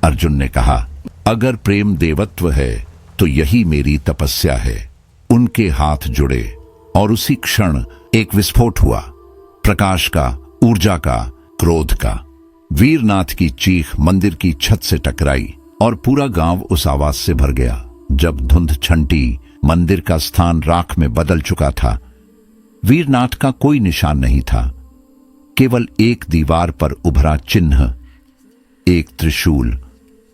अर्जुन ने कहा, अगर प्रेम देवत्व है तो यही मेरी तपस्या है। उनके हाथ जुड़े और उसी क्षण एक विस्फोट हुआ, प्रकाश का, ऊर्जा का, क्रोध का। वीरनाथ की चीख मंदिर की छत से टकराई और पूरा गांव उस आवाज से भर गया। जब धुंध छंटी, मंदिर का स्थान राख में बदल चुका था। वीरनाथ का कोई निशान नहीं था, केवल एक दीवार पर उभरा चिन्ह, एक त्रिशूल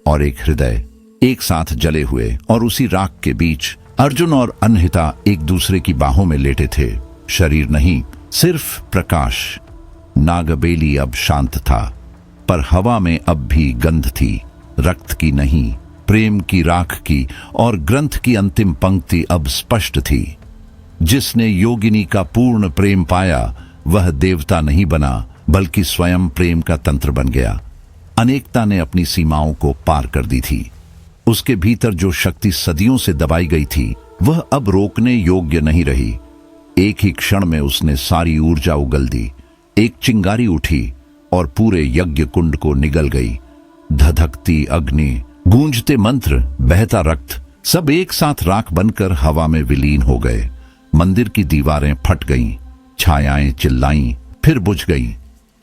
और एक हृदय एक साथ जले हुए। और उसी राख के बीच अर्जुन और अनहिता एक दूसरे की बाहों में लेटे थे। शरीर नहीं, सिर्फ प्रकाश। नागबेली अब शांत था, पर हवा में अब भी गंध थी, रक्त की नहीं, प्रेम की राख की। और ग्रंथ की अंतिम पंक्ति अब स्पष्ट थी, जिसने योगिनी का पूर्ण प्रेम पाया वह देवता नहीं बना, बल्कि स्वयं प्रेम का तंत्र बन गया। अनेकता ने अपनी सीमाओं को पार कर दी थी। उसके भीतर जो शक्ति सदियों से दबाई गई थी, वह अब रोकने योग्य नहीं रही। एक ही क्षण में उसने सारी ऊर्जा उगल दी। एक चिंगारी उठी और पूरे यज्ञ कुंड को निगल गई। धधकती अग्नि, गूंजते मंत्र, बहता रक्त, सब एक साथ राख बनकर हवा में विलीन हो गए। मंदिर की दीवारें फट गईं, छायाएं चिल्लाईं, फिर बुझ गईं।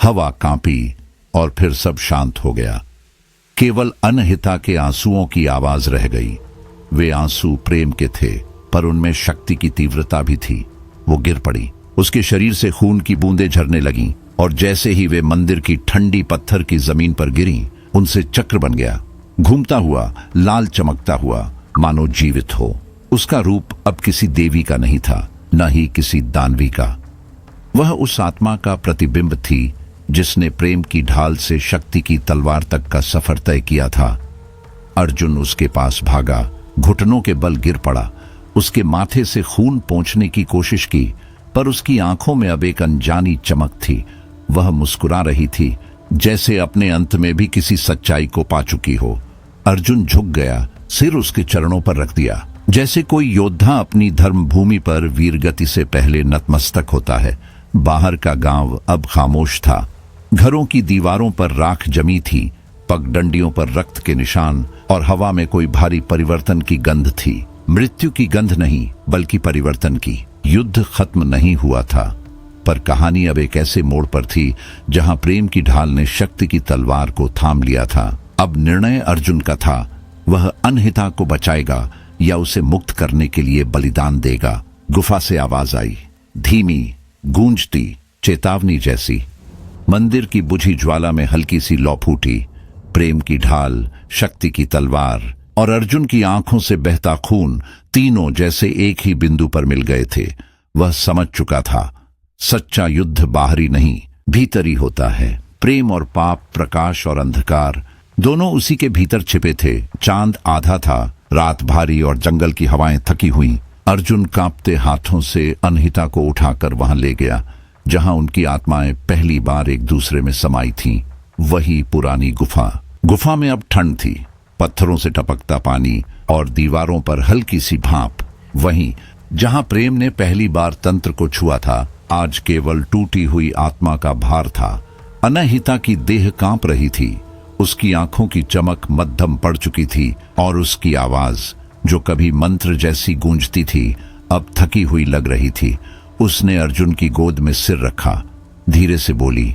हवा कांपी और फिर सब शांत हो गया। केवल अनहिता के आंसुओं की आवाज रह गई। वे आंसू प्रेम के थे, पर उनमें शक्ति की तीव्रता भी थी। वो गिर पड़ी, उसके शरीर से खून की बूंदें झरने लगीं, और जैसे ही वे मंदिर की ठंडी पत्थर की जमीन पर गिरी, उनसे चक्र बन गया, घूमता हुआ, लाल चमकता हुआ, मानो जीवित हो। उसका रूप अब किसी देवी का नहीं था, न ही किसी दानवी का। वह उस आत्मा का प्रतिबिंब थी जिसने प्रेम की ढाल से शक्ति की तलवार तक का सफर तय किया था। अर्जुन उसके पास भागा, घुटनों के बल गिर पड़ा, उसके माथे से खून पोंछने की कोशिश की, पर उसकी आंखों में अब एक अनजानी चमक थी। वह मुस्कुरा रही थी, जैसे अपने अंत में भी किसी सच्चाई को पा चुकी हो। अर्जुन झुक गया, सिर उसके चरणों पर रख दिया, जैसे कोई योद्धा अपनी धर्मभूमि पर वीरगति से पहले नतमस्तक होता है। बाहर का गांव अब खामोश था। घरों की दीवारों पर राख जमी थी, पगडंडियों पर रक्त के निशान, और हवा में कोई भारी परिवर्तन की गंध थी। मृत्यु की गंध नहीं, बल्कि परिवर्तन की। युद्ध खत्म नहीं हुआ था, पर कहानी अब एक ऐसे मोड़ पर थी जहां प्रेम की ढाल ने शक्ति की तलवार को थाम लिया था। अब निर्णय अर्जुन का था, वह अनहिता को बचाएगा या उसे मुक्त करने के लिए बलिदान देगा। गुफा से आवाज आई, धीमी, गूंजती, चेतावनी जैसी। मंदिर की बुझी ज्वाला में हल्की सी लौ फूटी। प्रेम की ढाल, शक्ति की तलवार और अर्जुन की आंखों से बहता खून, तीनों जैसे एक ही बिंदु पर मिल गए थे। वह समझ चुका था, सच्चा युद्ध बाहरी नहीं, भीतरी होता है। प्रेम और पाप, प्रकाश और अंधकार दोनों उसी के भीतर छिपे थे। चांद आधा था, रात भारी और जंगल की हवाएं थकी हुई। अर्जुन कांपते हाथों से अनहिता को उठाकर वहां ले गया जहां उनकी आत्माएं पहली बार एक दूसरे में समाई थीं। वही पुरानी गुफा में अब ठंड थी, पत्थरों से टपकता पानी और दीवारों पर हल्की सी भाप। वहीं जहां प्रेम ने पहली बार तंत्र को छुआ था, आज केवल टूटी हुई आत्मा का भार था। अनहिता की देह कांप रही थी, उसकी आंखों की चमक मध्यम पड़ चुकी थी और उसकी आवाज जो कभी मंत्र जैसी गूंजती थी अब थकी हुई लग रही थी। उसने अर्जुन की गोद में सिर रखा, धीरे से बोली,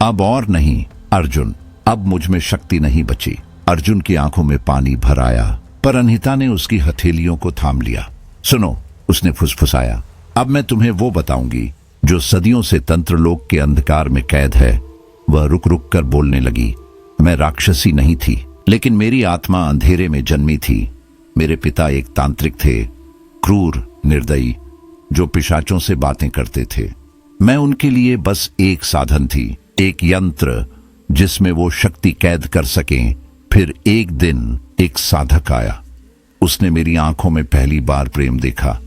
अब और नहीं अर्जुन, अब मुझ में शक्ति नहीं बची। अर्जुन की आंखों में पानी भर आया, पर अनहिता ने उसकी हथेलियों को थाम लिया। सुनो, उसने फुसफुसाया, अब मैं तुम्हें वो बताऊंगी जो सदियों से तंत्रलोक के अंधकार में कैद है। वह रुक रुक कर बोलने लगी, मैं राक्षसी नहीं थी, लेकिन मेरी आत्मा अंधेरे में जन्मी थी। मेरे पिता एक तांत्रिक थे, क्रूर, निर्दयी, जो पिशाचों से बातें करते थे। मैं उनके लिए बस एक साधन थी, एक यंत्र जिसमें वो शक्ति कैद कर सकें। फिर एक दिन एक साधक आया, उसने मेरी आंखों में पहली बार प्रेम देखा।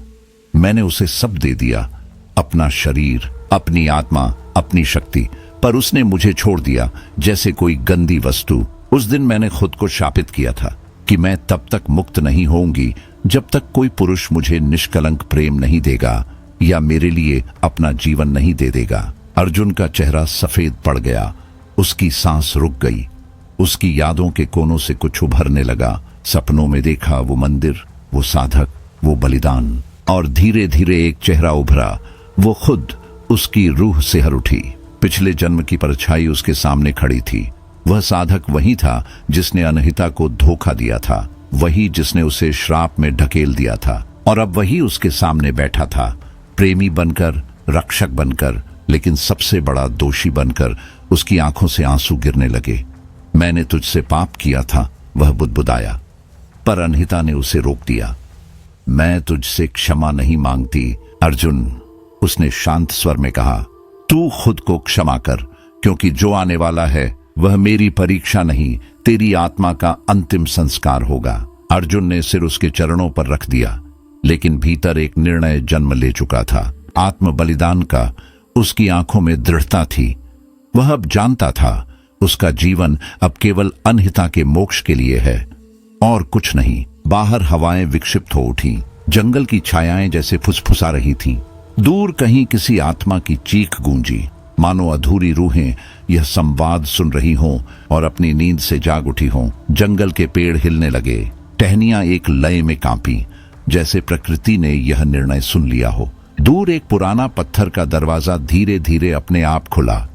मैंने उसे सब दे दिया, अपना शरीर, अपनी आत्मा, अपनी शक्ति, पर उसने मुझे छोड़ दिया जैसे कोई गंदी वस्तु। उस दिन मैंने खुद को शापित किया था कि मैं तब तक मुक्त नहीं होऊंगी जब तक कोई पुरुष मुझे निष्कलंक प्रेम नहीं देगा या मेरे लिए अपना जीवन नहीं दे देगा। अर्जुन का चेहरा सफेद पड़ गया, उसकी सांस रुक गई, उसकी यादों के कोनों से कुछ उभरने लगा। सपनों में देखा वो मंदिर, वो साधक, वो बलिदान, और धीरे धीरे एक चेहरा उभरा। वो खुद, उसकी रूह सिहर उठी। पिछले जन्म की परछाई उसके सामने खड़ी थी। वह साधक वही था जिसने अनहिता को धोखा दिया था, वही जिसने उसे श्राप में ढकेल दिया था, और अब वही उसके सामने बैठा था, प्रेमी बनकर, रक्षक बनकर, लेकिन सबसे बड़ा दोषी बनकर। उसकी आंखों से आंसू गिरने लगे। मैंने तुझसे पाप किया था, वह बुदबुदाया, पर अनहिता ने उसे रोक दिया। मैं तुझसे क्षमा नहीं मांगती अर्जुन, उसने शांत स्वर में कहा। तू खुद को क्षमा कर, क्योंकि जो आने वाला है वह मेरी परीक्षा नहीं, तेरी आत्मा का अंतिम संस्कार होगा। अर्जुन ने सिर उसके चरणों पर रख दिया, लेकिन भीतर एक निर्णय जन्म ले चुका था, आत्म बलिदान का। उसकी आंखों में दृढ़ता थी। वह अब जानता था उसका जीवन अब केवल अनहिता के मोक्ष के लिए है और कुछ नहीं। बाहर हवाएं विक्षिप्त हो उठी, जंगल की छायाएं जैसे फुसफुसा रही थीं। दूर कहीं किसी आत्मा की चीख गूंजी, मानो अधूरी रूहें यह संवाद सुन रही हों और अपनी नींद से जाग उठी हों। जंगल के पेड़ हिलने लगे, टहनियां एक लय में कांपी, जैसे प्रकृति ने यह निर्णय सुन लिया हो। दूर एक पुराना पत्थर का दरवाजा धीरे धीरे अपने आप खुला।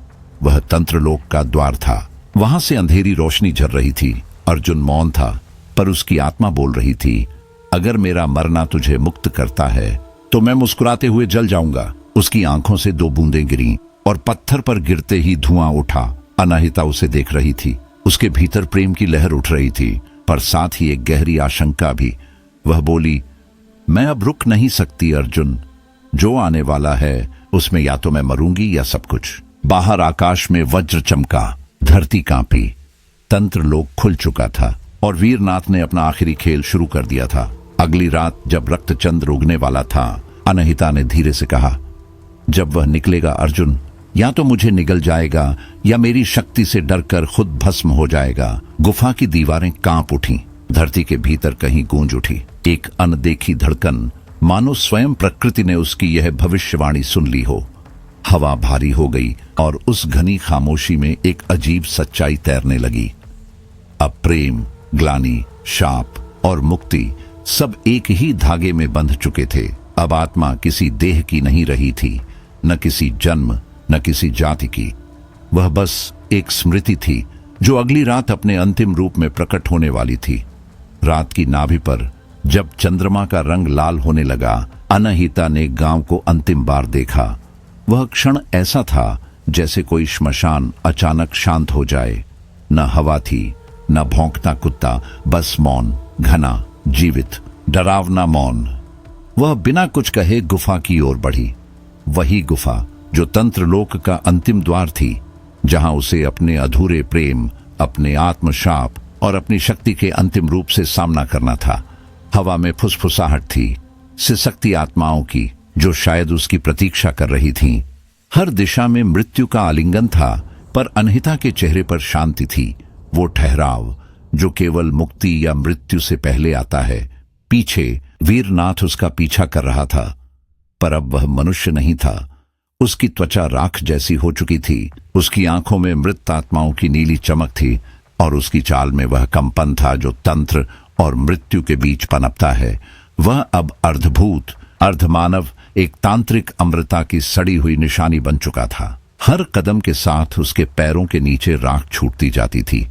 वह तंत्रलोक का द्वार था। वहां से अंधेरी रोशनी झर रही थी। अर्जुन मौन था, पर उसकी आत्मा बोल रही थी, अगर मेरा मरना तुझे मुक्त करता है तो मैं मुस्कुराते हुए जल जाऊंगा। उसकी आंखों से 2 बूंदें गिरीं और पत्थर पर गिरते ही धुआं उठा। अनाहिता उसे देख रही थी। उसके भीतर प्रेम की लहर उठ रही थी, पर साथ ही एक गहरी आशंका भी। वह बोली, मैं अब रुक नहीं सकती अर्जुन, जो आने वाला है उसमें या तो मैं मरूंगी या सब कुछ। बाहर आकाश में वज्र चमका, धरती कांपी, तंत्र लोक खुल चुका था और वीरनाथ ने अपना आखिरी खेल शुरू कर दिया था। अगली रात जब रक्तचंद्र उगने वाला था, अनहिता ने धीरे से कहा, जब वह निकलेगा अर्जुन, या तो मुझे निगल जाएगा या मेरी शक्ति से डरकर खुद भस्म हो जाएगा। गुफा की दीवारें कांप उठीं, धरती के भीतर कहीं गूंज उठी एक अनदेखी धड़कन, मानो स्वयं प्रकृति ने उसकी यह भविष्यवाणी सुन ली हो। हवा भारी हो गई और उस घनी खामोशी में एक अजीब सच्चाई तैरने लगी। अब प्रेम, ग्लानि, शाप और मुक्ति सब एक ही धागे में बंध चुके थे। अब आत्मा किसी देह की नहीं रही थी, न किसी जन्म, न किसी जाति की। वह बस एक स्मृति थी जो अगली रात अपने अंतिम रूप में प्रकट होने वाली थी। रात की नाभि पर जब चंद्रमा का रंग लाल होने लगा, अनहिता ने गांव को अंतिम बार देखा। वह क्षण ऐसा था जैसे कोई श्मशान अचानक शांत हो जाए। न हवा थी, न भौंकता कुत्ता, बस मौन, घना, जीवित, डरावना मौन। वह बिना कुछ कहे गुफा की ओर बढ़ी। वही गुफा, जो तंत्रलोक का अंतिम द्वार थी, जहां उसे अपने अधूरे प्रेम, अपने आत्मशाप और अपनी शक्ति के अंतिम रूप से सामना करना था। हवा में फुसफुसाहट थी, सिसकती आत्माओं की, जो शायद उसकी प्रतीक्षा कर रही थीं। हर दिशा में मृत्यु का आलिंगन था, पर अनहिता के चेहरे पर शांति थी, वो ठहराव जो केवल मुक्ति या मृत्यु से पहले आता है। पीछे वीरनाथ उसका पीछा कर रहा था, पर अब वह मनुष्य नहीं था। उसकी त्वचा राख जैसी हो चुकी थी, उसकी आंखों में मृत आत्माओं की नीली चमक थी, और उसकी चाल में वह कंपन था जो तंत्र और मृत्यु के बीच पनपता है। वह अब अर्धभूत, अर्धमानव, एक तांत्रिक अमृता की सड़ी हुई निशानी बन चुका था। हर कदम के साथ उसके पैरों के नीचे राख छूटती जाती थी।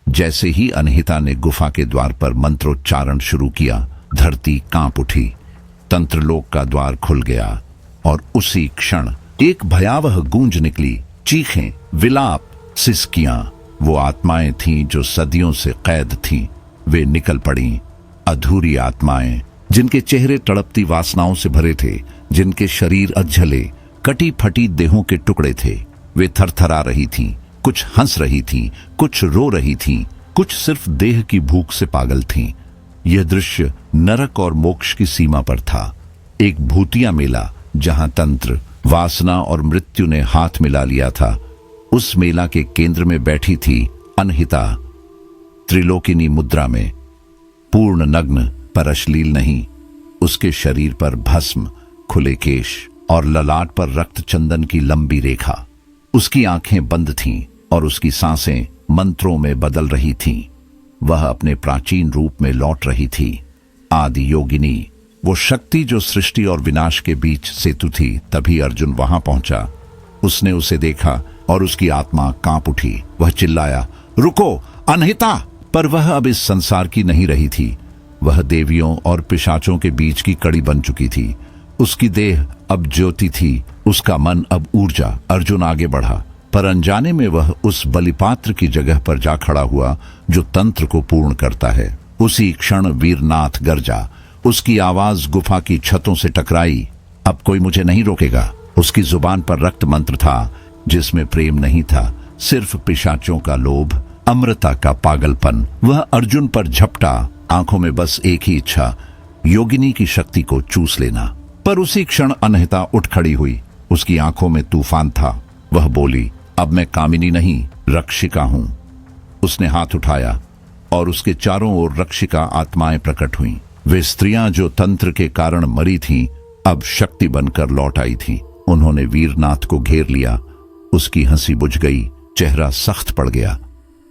जैसे ही अनहिता ने गुफा के द्वार पर मंत्रोच्चारण शुरू किया, धरती कांप उठी, तंत्रलोक का द्वार खुल गया, और उसी क्षण एक भयावह गूंज निकली। चीखें, विलाप, सिसकियां। वो आत्माएं थीं जो सदियों से कैद थीं, वे निकल पड़ीं। अधूरी आत्माएं, जिनके चेहरे तड़पती वासनाओं से भरे थे, जिनके शरीर अधजले, कटी फटी देहों के टुकड़े थे। वे थरथरा रही थीं, कुछ हंस रही थीं, कुछ रो रही थीं, कुछ सिर्फ देह की भूख से पागल थीं। यह दृश्य नरक और मोक्ष की सीमा पर था, एक भूतिया मेला जहां तंत्र, वासना और मृत्यु ने हाथ मिला लिया था। उस मेला के केंद्र में बैठी थी अनहिता, त्रिलोकिनी मुद्रा में, पूर्ण नग्न पर अश्लील नहीं। उसके शरीर पर भस्म, खुले केश और ललाट पर रक्त चंदन की लंबी रेखा। उसकी आंखें बंद थीं और उसकी सांसें मंत्रों में बदल रही थीं। वह अपने प्राचीन रूप में लौट रही थी, आदि योगिनी, वो शक्ति जो सृष्टि और विनाश के बीच सेतु थी। तभी अर्जुन वहां पहुंचा। उसने उसे देखा और उसकी आत्मा कांप उठी। वह चिल्लाया, रुको अनहिता! पर वह अब इस संसार की नहीं रही थी। वह देवियों और पिशाचों के बीच की कड़ी बन चुकी थी। उसकी देह अब ज्योति थी, उसका मन अब ऊर्जा। अर्जुन आगे बढ़ा, पर अनजाने में वह उस बलिपात्र की जगह पर जा खड़ा हुआ जो तंत्र को पूर्ण करता है। उसी क्षण वीरनाथ गरजा, उसकी आवाज गुफा की छतों से टकराई। अब कोई मुझे नहीं रोकेगा। उसकी जुबान पर रक्त मंत्र था, जिसमें प्रेम नहीं था, सिर्फ पिशाचों का लोभ, अमृता का पागलपन। वह अर्जुन पर झपटा, आंखों में बस एक ही इच्छा, योगिनी की शक्ति को चूस लेना। पर उसी क्षण अनहिता उठ खड़ी हुई। उसकी आंखों में तूफान था। वह बोली, अब मैं कामिनी नहीं, रक्षिका हूं। उसने हाथ उठाया और उसके चारों ओर रक्षिका आत्माएं प्रकट हुईं। वे स्त्रियां जो तंत्र के कारण मरी थीं, अब शक्ति बनकर लौट आई थीं। उन्होंने वीरनाथ को घेर लिया। उसकी हंसी बुझ गई, चेहरा सख्त पड़ गया।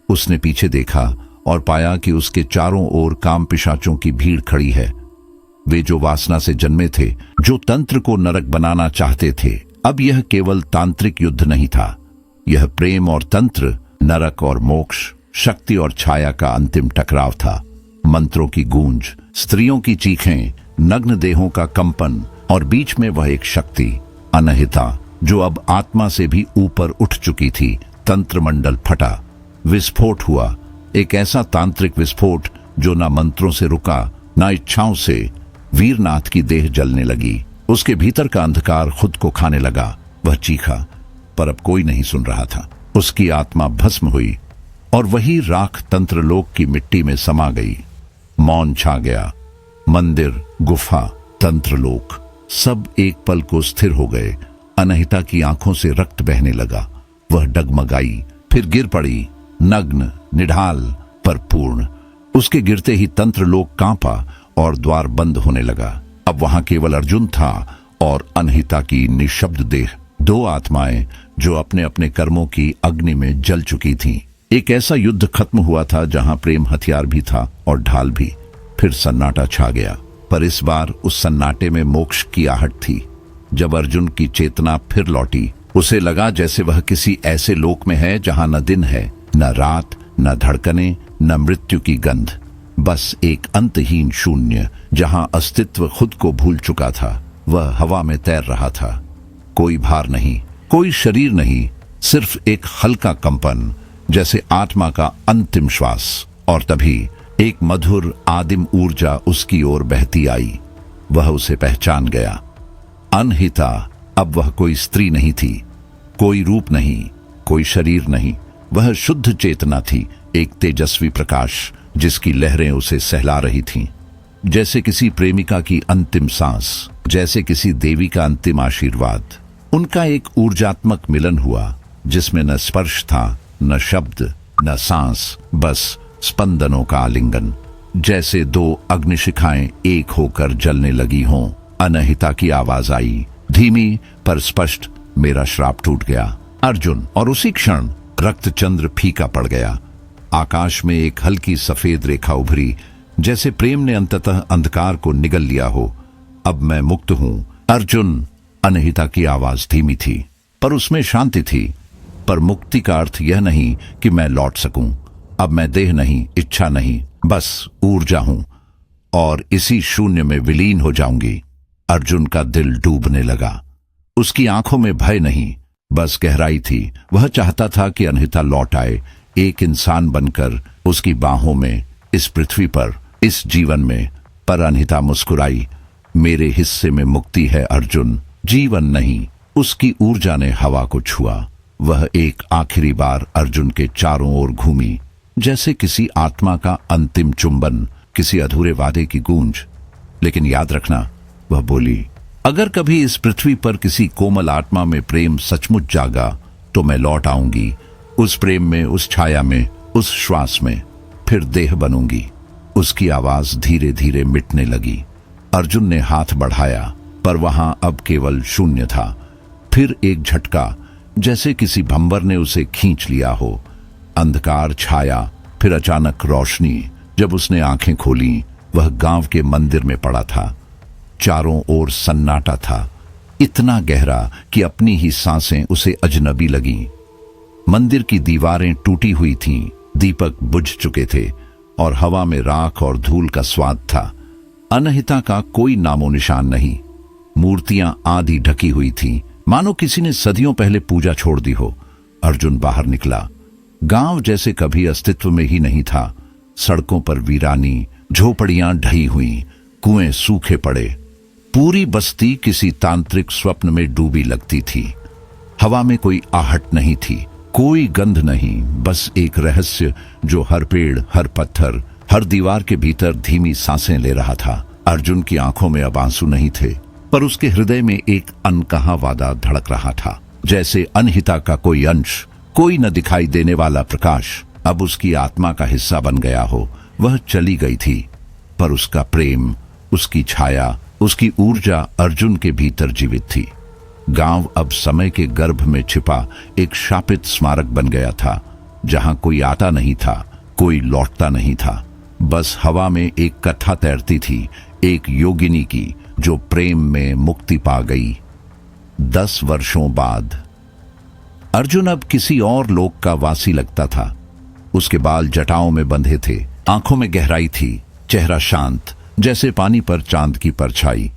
उसने पीछे देखा और पाया कि उसके चारों ओर काम पिशाचों की भीड़ खड़ी है। वे जो वासना से जन्मे थे, जो तंत्र को नरक बनाना चाहते थे। अब यह केवल तांत्रिक युद्ध नहीं था, यह प्रेम और तंत्र, नरक और मोक्ष, शक्ति और छाया का अंतिम टकराव था। मंत्रों की गूंज, स्त्रियों की चीखें, नग्न देहों का कंपन, और बीच में वह एक शक्ति, अनहिता, जो अब आत्मा से भी ऊपर उठ चुकी थी। तंत्रमंडल फटा, विस्फोट हुआ, एक ऐसा तांत्रिक विस्फोट जो ना मंत्रों से रुका, ना इच्छाओं से। वीरनाथ की देह जलने लगी, उसके भीतर का अंधकार खुद को खाने लगा। वह चीखा, पर अब कोई नहीं सुन रहा था। उसकी आत्मा भस्म हुई और वही राख तंत्रलोक की मिट्टी में समा गई। मौन छा गया। मंदिर, गुफा, तंत्रलोक, सब एक पल को स्थिर हो गए। अनहिता की आंखों से रक्त बहने लगा। वह डगमगाई, फिर गिर पड़ी, नग्न, निढाल पर पूर्ण। उसके गिरते ही तंत्रलोक कांपा और द्वार बंद होने लगा। अब वहां केवल अर्जुन था और अनहिता की निशब्द देह, दो आत्माएं जो अपने अपने कर्मों की अग्नि में जल चुकी थीं। एक ऐसा युद्ध खत्म हुआ था जहां प्रेम हथियार भी था और ढाल भी। फिर सन्नाटा छा गया, पर इस बार उस सन्नाटे में मोक्ष की आहट थी। जब अर्जुन की चेतना फिर लौटी, उसे लगा जैसे वह किसी ऐसे लोक में है जहां न दिन है, न रात, न धड़कने, न मृत्यु की गंध, बस एक अंतहीन शून्य जहां अस्तित्व खुद को भूल चुका था। वह हवा में तैर रहा था, कोई भार नहीं, कोई शरीर नहीं, सिर्फ एक हल्का कंपन, जैसे आत्मा का अंतिम श्वास। और तभी एक मधुर आदिम ऊर्जा उसकी ओर बहती आई। वह उसे पहचान गया। अनहिता, अब वह कोई स्त्री नहीं थी, कोई रूप नहीं, कोई शरीर नहीं। वह शुद्ध चेतना थी, एक तेजस्वी प्रकाश जिसकी लहरें उसे सहला रही थीं। जैसे किसी प्रेमिका की अंतिम सांस, जैसे किसी देवी का अंतिम आशीर्वाद। उनका एक ऊर्जात्मक मिलन हुआ जिसमें न स्पर्श था, न शब्द, न सांस, बस स्पंदनों का आलिंगन। जैसे दो अग्निशिखाएं एक होकर जलने लगी हों। अनहिता की आवाज आई, धीमी पर स्पष्ट, मेरा श्राप टूट गया अर्जुन। और उसी क्षण रक्तचंद्र फीका पड़ गया। आकाश में एक हल्की सफेद रेखा उभरी, जैसे प्रेम ने अंततः अंधकार को निगल लिया हो। अब मैं मुक्त हूं अर्जुन। अनहिता की आवाज धीमी थी पर उसमें शांति थी। पर मुक्ति का अर्थ यह नहीं कि मैं लौट सकूं। अब मैं देह नहीं, इच्छा नहीं, बस ऊर्जा हूं और इसी शून्य में विलीन हो जाऊंगी। अर्जुन का दिल डूबने लगा। उसकी आंखों में भय नहीं, बस गहराई थी। वह चाहता था कि अनहिता लौट आए, एक इंसान बनकर उसकी बाहों में, इस पृथ्वी पर, इस जीवन में। पर अनहिता मुस्कुराई, मेरे हिस्से में मुक्ति है अर्जुन, जीवन नहीं। उसकी ऊर्जा ने हवा को छुआ। वह एक आखिरी बार अर्जुन के चारों ओर घूमी, जैसे किसी आत्मा का अंतिम चुंबन, किसी अधूरे वादे की गूंज। लेकिन याद रखना, वह बोली, अगर कभी इस पृथ्वी पर किसी कोमल आत्मा में प्रेम सचमुच जागा तो मैं लौट आऊंगी, उस प्रेम में, उस छाया में, उस श्वास में, फिर देह बनूंगी। उसकी आवाज धीरे धीरे मिटने लगी। अर्जुन ने हाथ बढ़ाया पर वहां अब केवल शून्य था। फिर एक झटका, जैसे किसी भंवर ने उसे खींच लिया हो। अंधकार छाया, फिर अचानक रोशनी। जब उसने आंखें खोली, वह गांव के मंदिर में पड़ा था। चारों ओर सन्नाटा था, इतना गहरा कि अपनी ही सांसें उसे अजनबी लगीं। मंदिर की दीवारें टूटी हुई थीं, दीपक बुझ चुके थे और हवा में राख और धूल का स्वाद था। अनहिता का कोई नामो निशान नहीं। मूर्तियां आधी ढकी हुई थीं, मानो किसी ने सदियों पहले पूजा छोड़ दी हो। अर्जुन बाहर निकला। गांव जैसे कभी अस्तित्व में ही नहीं था। सड़कों पर वीरानी, झोपड़ियां ढही हुई, कुएं सूखे पड़े। पूरी बस्ती किसी तांत्रिक स्वप्न में डूबी लगती थी। हवा में कोई आहट नहीं थी, कोई गंध नहीं, बस एक रहस्य जो हर पेड़, हर पत्थर, हर दीवार के भीतर धीमी सांसें ले रहा था। अर्जुन की आंखों में अब आंसू नहीं थे, पर उसके हृदय में एक अनकहा वादा धड़क रहा था। जैसे अनहिता का कोई अंश, कोई न दिखाई देने वाला प्रकाश अब उसकी आत्मा का हिस्सा बन गया हो। वह चली गई थी, पर उसका प्रेम, उसकी छाया, उसकी ऊर्जा अर्जुन के भीतर जीवित थी। गांव अब समय के गर्भ में छिपा एक शापित स्मारक बन गया था, जहां कोई आता नहीं था, कोई लौटता नहीं था। बस हवा में एक कथा तैरती थी, एक योगिनी की जो प्रेम में मुक्ति पा गई। 10 वर्षों बाद अर्जुन अब किसी और लोक का वासी लगता था। उसके बाल जटाओं में बंधे थे, आंखों में गहराई थी, चेहरा शांत, जैसे पानी पर चांद की परछाई।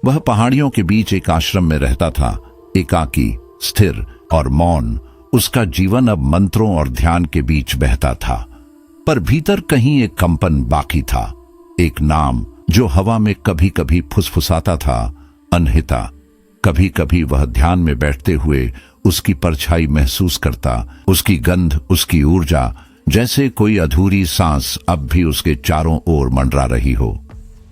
वह पहाड़ियों के बीच एक आश्रम में रहता था, एकाकी, स्थिर और मौन। उसका जीवन अब मंत्रों और ध्यान के बीच बहता था, पर भीतर कहीं एक कंपन बाकी था, एक नाम जो हवा में कभी कभी फुसफुसाता था, अनहिता। कभी कभी वह ध्यान में बैठते हुए उसकी परछाई महसूस करता, उसकी गंध, उसकी ऊर्जा, जैसे कोई अधूरी सांस अब भी उसके चारों ओर मंडरा रही हो।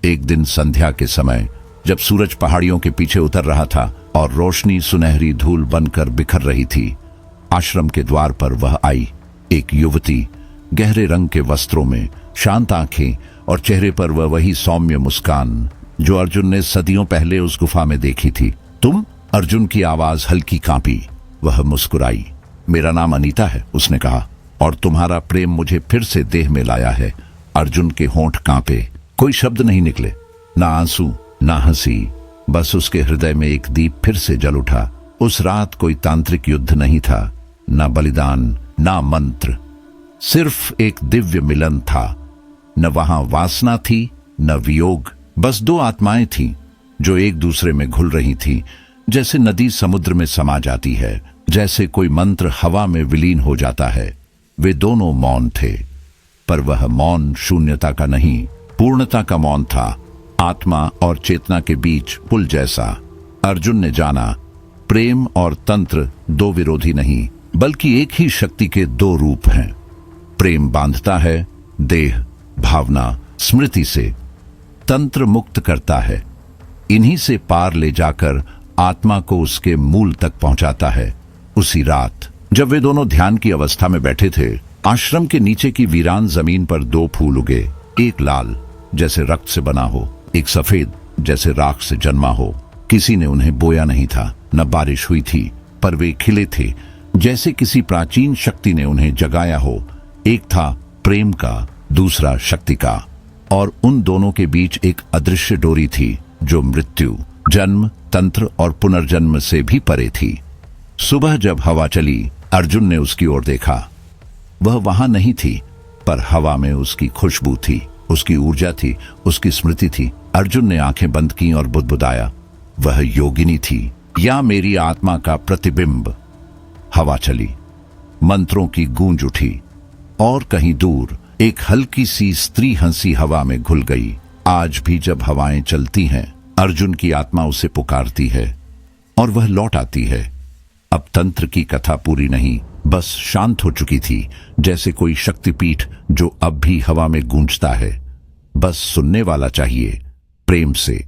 एक दिन संध्या के समय, जब सूरज पहाड़ियों के पीछे उतर रहा था और रोशनी सुनहरी धूल बनकर बिखर रही थी, आश्रम के द्वार पर वह आई। एक युवती, गहरे रंग के वस्त्रों में, शांत आंखें और चेहरे पर वह वही सौम्य मुस्कान जो अर्जुन ने सदियों पहले उस गुफा में देखी थी। तुम? अर्जुन की आवाज हल्की कांपी। वह मुस्कुराई। मेरा नाम अनीता है, उसने कहा, और तुम्हारा प्रेम मुझे फिर से देह में लाया है। अर्जुन के होंठ कांपे। कोई शब्द नहीं निकले, ना आंसू, ना हंसी, बस उसके हृदय में एक दीप फिर से जल उठा। उस रात कोई तांत्रिक युद्ध नहीं था, ना बलिदान, ना मंत्र, सिर्फ एक दिव्य मिलन था। न वहां वासना थी, न वियोग, बस दो आत्माएं थीं जो एक दूसरे में घुल रही थीं, जैसे नदी समुद्र में समा जाती है, जैसे कोई मंत्र हवा में विलीन हो जाता है। वे दोनों मौन थे, पर वह मौन शून्यता का नहीं, पूर्णता का मौन था, आत्मा और चेतना के बीच पुल जैसा। अर्जुन ने जाना प्रेम और तंत्र दो विरोधी नहीं, बल्कि एक ही शक्ति के दो रूप हैं। प्रेम बांधता है देह, भावना, स्मृति से। तंत्र मुक्त करता है, इन्हीं से पार ले जाकर आत्मा को उसके मूल तक पहुंचाता है। उसी रात जब वे दोनों ध्यान की अवस्था में बैठे थे, आश्रम के नीचे की वीरान जमीन पर दो फूल उगे। एक लाल जैसे रक्त से बना हो, एक सफेद जैसे राख से जन्मा हो। किसी ने उन्हें बोया नहीं था, न बारिश हुई थी, पर वे खिले थे जैसे किसी प्राचीन शक्ति ने उन्हें जगाया हो। एक था प्रेम का, दूसरा शक्ति का, और उन दोनों के बीच एक अदृश्य डोरी थी जो मृत्यु, जन्म, तंत्र और पुनर्जन्म से भी परे थी। सुबह जब हवा चली, अर्जुन ने उसकी ओर देखा। वह वहां नहीं थी, पर हवा में उसकी खुशबू थी, उसकी ऊर्जा थी, उसकी स्मृति थी। अर्जुन ने आंखें बंद की और बुदबुदाया, वह योगिनी थी या मेरी आत्मा का प्रतिबिंब। हवा चली, मंत्रों की गूंज उठी, और कहीं दूर एक हल्की सी स्त्री हंसी हवा में घुल गई। आज भी जब हवाएं चलती हैं, अर्जुन की आत्मा उसे पुकारती है और वह लौट आती है। अब तंत्र की कथा पूरी नहीं, बस शांत हो चुकी थी, जैसे कोई शक्तिपीठ जो अब भी हवा में गूंजता है। बस सुनने वाला चाहिए, प्रेम से।